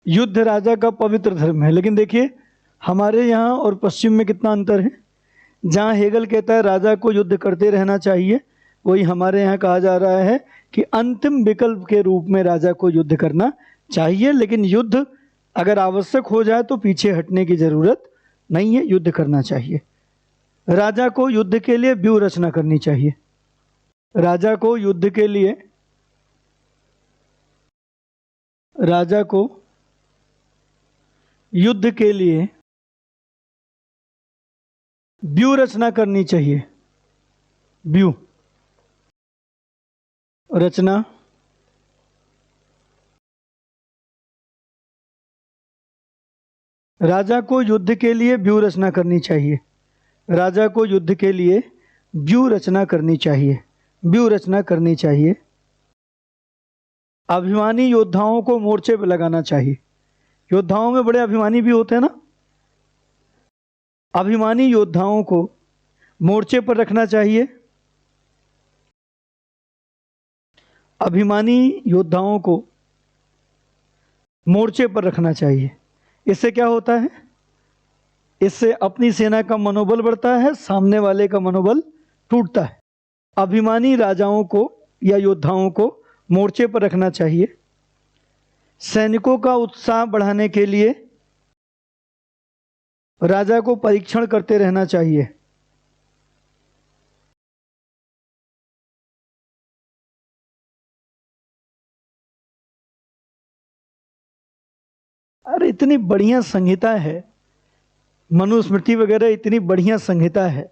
युद्ध राजा का पवित्र धर्म है। लेकिन देखिए हमारे यहाँ और पश्चिम में कितना अंतर है। जहाँ हेगल कहता है राजा को युद्ध करते रहना चाहिए, वही हमारे यहाँ कहा जा रहा है कि अंतिम विकल्प के रूप में राजा को युद्ध करना चाहिए, लेकिन युद्ध अगर आवश्यक हो जाए तो पीछे हटने की जरूरत नहीं है, युद्ध करना चाहिए। राजा को युद्ध के लिए व्यूह रचना करनी चाहिए, राजा को युद्ध के लिए, राजा को युद्ध के लिए व्यूह रचना करनी चाहिए, व्यूह रचना राजा को युद्ध के लिए व्यूह रचना करनी चाहिए, राजा को युद्ध के लिए व्यूह रचना करनी चाहिए, व्यूह रचना करनी चाहिए। अभिमानी योद्धाओं को मोर्चे पर लगाना चाहिए। योद्धाओं में बड़े अभिमानी भी होते हैं ना, अभिमानी योद्धाओं को मोर्चे पर रखना चाहिए, अभिमानी योद्धाओं को मोर्चे पर रखना चाहिए। इससे क्या होता है, इससे अपनी सेना का मनोबल बढ़ता है, सामने वाले का मनोबल टूटता है। अभिमानी राजाओं को या योद्धाओं को मोर्चे पर रखना चाहिए। सैनिकों का उत्साह बढ़ाने के लिए राजा को परीक्षण करते रहना चाहिए। अरे इतनी बढ़िया संहिता है, मनुस्मृति वगैरह इतनी बढ़िया संहिता है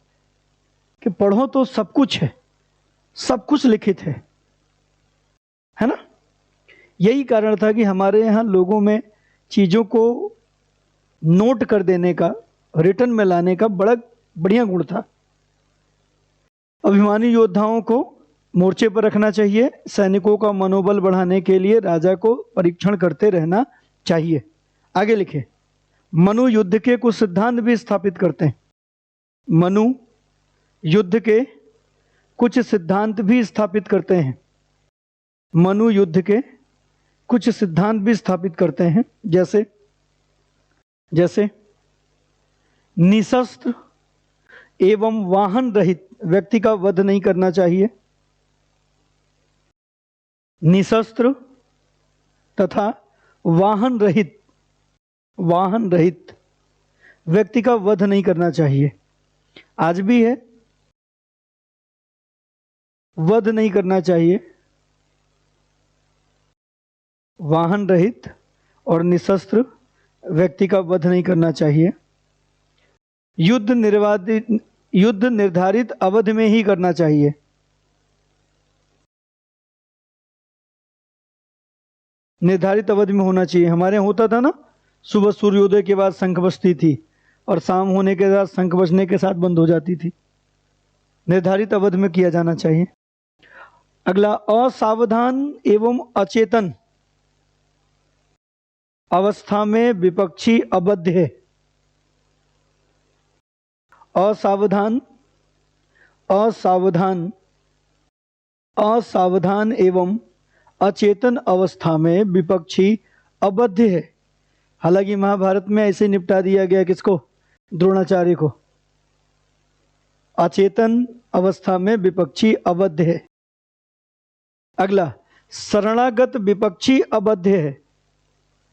कि पढ़ो तो सब कुछ है, सब कुछ लिखित है ना। यही कारण था कि हमारे यहाँ लोगों में चीज़ों को नोट कर देने का, रिटर्न में लाने का बड़ा बढ़िया गुण था। अभिमानी योद्धाओं को मोर्चे पर रखना चाहिए, सैनिकों का मनोबल बढ़ाने के लिए राजा को परीक्षण करते रहना चाहिए। आगे लिखे, मनु युद्ध के कुछ सिद्धांत भी स्थापित करते हैं। मनु युद्ध के कुछ सिद्धांत भी स्थापित करते हैं। मनु युद्ध के कुछ सिद्धांत भी स्थापित करते हैं, जैसे जैसे निशस्त्र एवं वाहन रहित व्यक्ति का वध नहीं करना चाहिए। निशस्त्र तथा वाहन रहित व्यक्ति का वध नहीं करना चाहिए। आज भी है, वध नहीं करना चाहिए। वाहन रहित और निशस्त्र व्यक्ति का वध नहीं करना चाहिए। युद्ध निर्धारित अवधि में ही करना चाहिए। निर्धारित अवधि में होना चाहिए। हमारे यहाँ होता था ना, सुबह सूर्योदय के बाद शंख बजती थी और शाम होने के बाद शंख बजने के साथ बंद हो जाती थी। निर्धारित अवधि में किया जाना चाहिए। अगला, असावधान एवं अचेतन अवस्था में विपक्षी अबद्ध है। असावधान असावधान असावधान एवं अचेतन अवस्था में विपक्षी अबद्ध है। हालांकि महाभारत में ऐसे निपटा दिया गया किसको, द्रोणाचार्य को। अचेतन अवस्था में विपक्षी अबद्ध है। अगला, शरणागत विपक्षी अबद्ध है।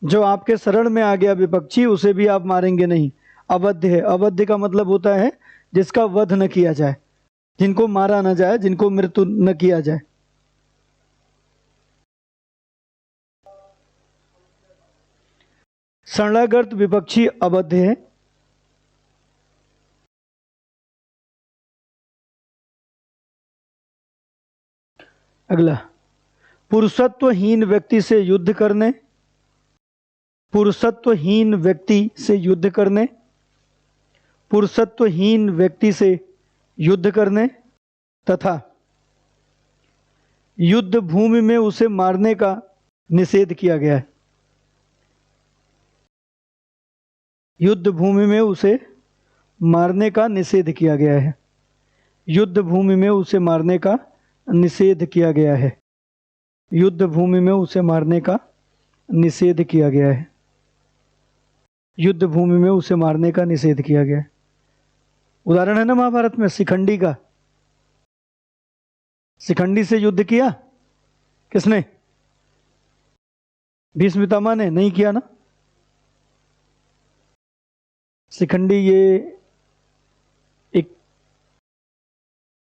जो आपके शरण में आ गया विपक्षी, उसे भी आप मारेंगे नहीं, अबद्ध है। अबद्ध का मतलब होता है जिसका वध न किया जाए, जिनको मारा न जाए, जिनको मृत्यु न किया जाए। शरणागत विपक्षी अवध है। अगला, पुरुषत्वहीन व्यक्ति से युद्ध करने, पुरुषत्वहीन व्यक्ति से युद्ध करने, पुरुषत्वहीन व्यक्ति से युद्ध करने तथा युद्ध भूमि में उसे मारने का निषेध किया गया है। युद्ध भूमि में उसे मारने का निषेध किया गया है। युद्ध भूमि में उसे मारने का निषेध किया गया है। युद्ध भूमि में उसे मारने का निषेध किया गया है। युद्ध भूमि में उसे मारने का निषेध किया गया है। उदाहरण है ना महाभारत में शिखंडी का। शिखंडी से युद्ध किया किसने? भीष्म पितामह ने नहीं किया ना। शिखंडी ये एक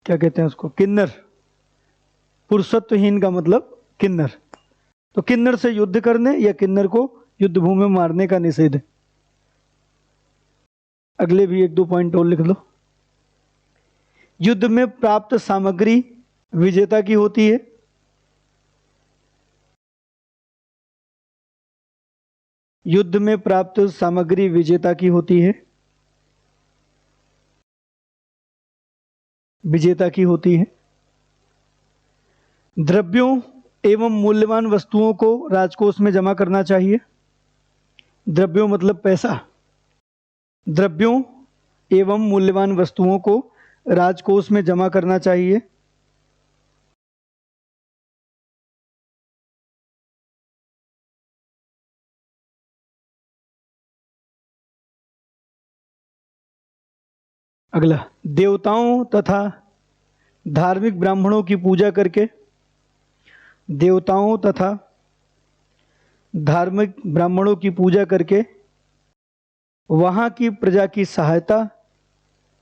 क्या कहते हैं उसको, किन्नर। पुरुषत्वहीन का मतलब किन्नर। तो किन्नर से युद्ध करने या किन्नर को युद्ध भूमि में मारने का निषेध। अगले भी एक दो पॉइंट और लिख लो। युद्ध में प्राप्त सामग्री विजेता की होती है। युद्ध में प्राप्त सामग्री विजेता की होती है। विजेता की होती है। द्रव्यों एवं मूल्यवान वस्तुओं को राजकोष में जमा करना चाहिए। द्रव्यों मतलब पैसा। द्रव्यों एवं मूल्यवान वस्तुओं को राजकोष में जमा करना चाहिए। अगला, देवताओं तथा धार्मिक ब्राह्मणों की पूजा करके, देवताओं तथा धार्मिक ब्राह्मणों की पूजा करके वहाँ की प्रजा की सहायता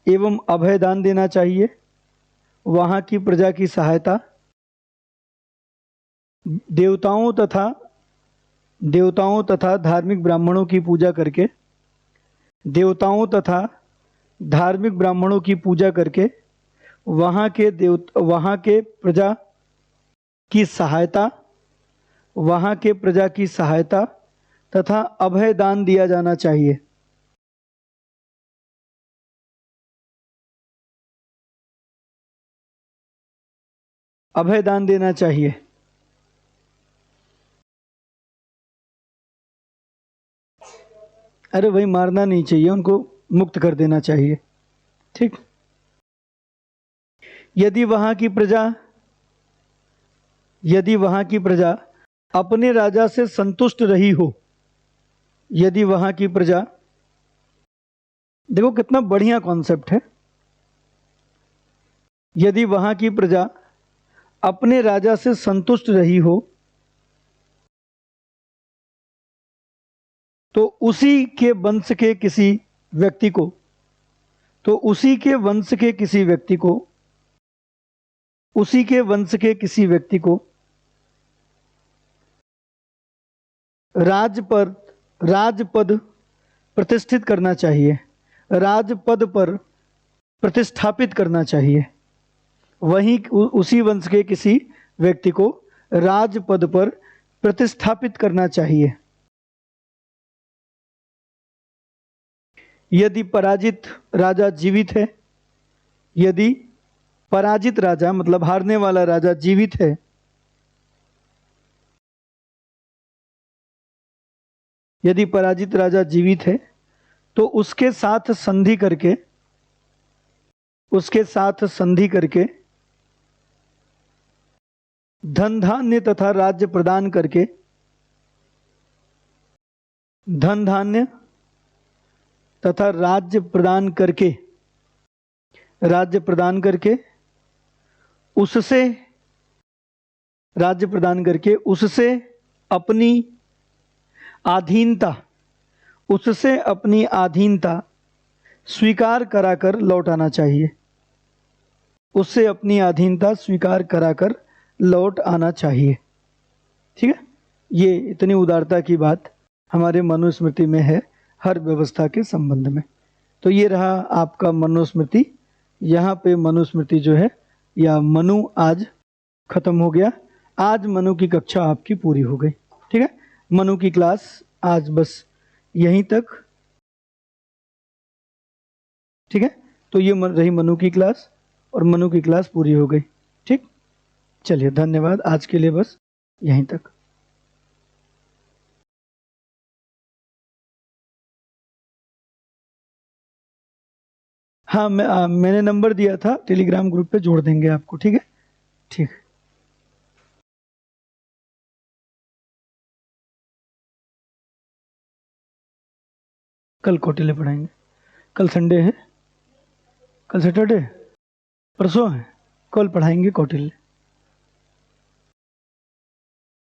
एवं अभय दान देना चाहिए। वहाँ की प्रजा की सहायता, देवताओं तथा धार्मिक ब्राह्मणों की पूजा करके, देवताओं तथा धार्मिक ब्राह्मणों की पूजा करके वहाँ के प्रजा की सहायता, वहाँ के प्रजा की सहायता तथा अभय दान दिया जाना चाहिए। अभय दान देना चाहिए। अरे भाई, मारना नहीं चाहिए, उनको मुक्त कर देना चाहिए। ठीक। यदि वहाँ की प्रजा अपने राजा से संतुष्ट रही हो, यदि वहाँ की प्रजा, देखो कितना बढ़िया कॉन्सेप्ट है। यदि वहाँ की प्रजा अपने राजा से संतुष्ट रही हो तो उसी के वंश के किसी व्यक्ति को, उसी के वंश के किसी व्यक्ति को राजपद प्रतिष्ठित करना चाहिए। राजपद पर प्रतिष्ठापित करना चाहिए। वहीं उसी वंश के किसी व्यक्ति को राजपद पर प्रतिष्ठापित करना चाहिए। यदि पराजित राजा जीवित है, यदि पराजित राजा मतलब हारने वाला राजा जीवित है, यदि पराजित राजा जीवित है तो उसके साथ संधि करके धन धान्य तथा राज्य प्रदान करके, धन धान्य तथा राज्य प्रदान करके उससे अपनी अधीनता स्वीकार कराकर लौटाना चाहिए। उससे अपनी अधीनता स्वीकार कराकर लौट आना चाहिए। ठीक है, ये इतनी उदारता की बात हमारे मनुस्मृति में है हर व्यवस्था के संबंध में। तो ये रहा आपका मनुस्मृति। यहाँ पे मनुस्मृति जो है या मनु आज खत्म हो गया। आज मनु की कक्षा आपकी पूरी हो गई। ठीक है, मनु की क्लास आज बस यहीं तक। ठीक है, तो ये रही मनु की क्लास और मनु की क्लास पूरी हो गई। ठीक, चलिए धन्यवाद, आज के लिए बस यहीं तक। हाँ, मैंने नंबर दिया था, टेलीग्राम ग्रुप पे जोड़ देंगे आपको। ठीक है, ठीक है। कल कौटिल्य पढ़ाएंगे। कल संडे है, कल सैटरडे, परसों है, कल पढ़ाएंगे कौटिल्य।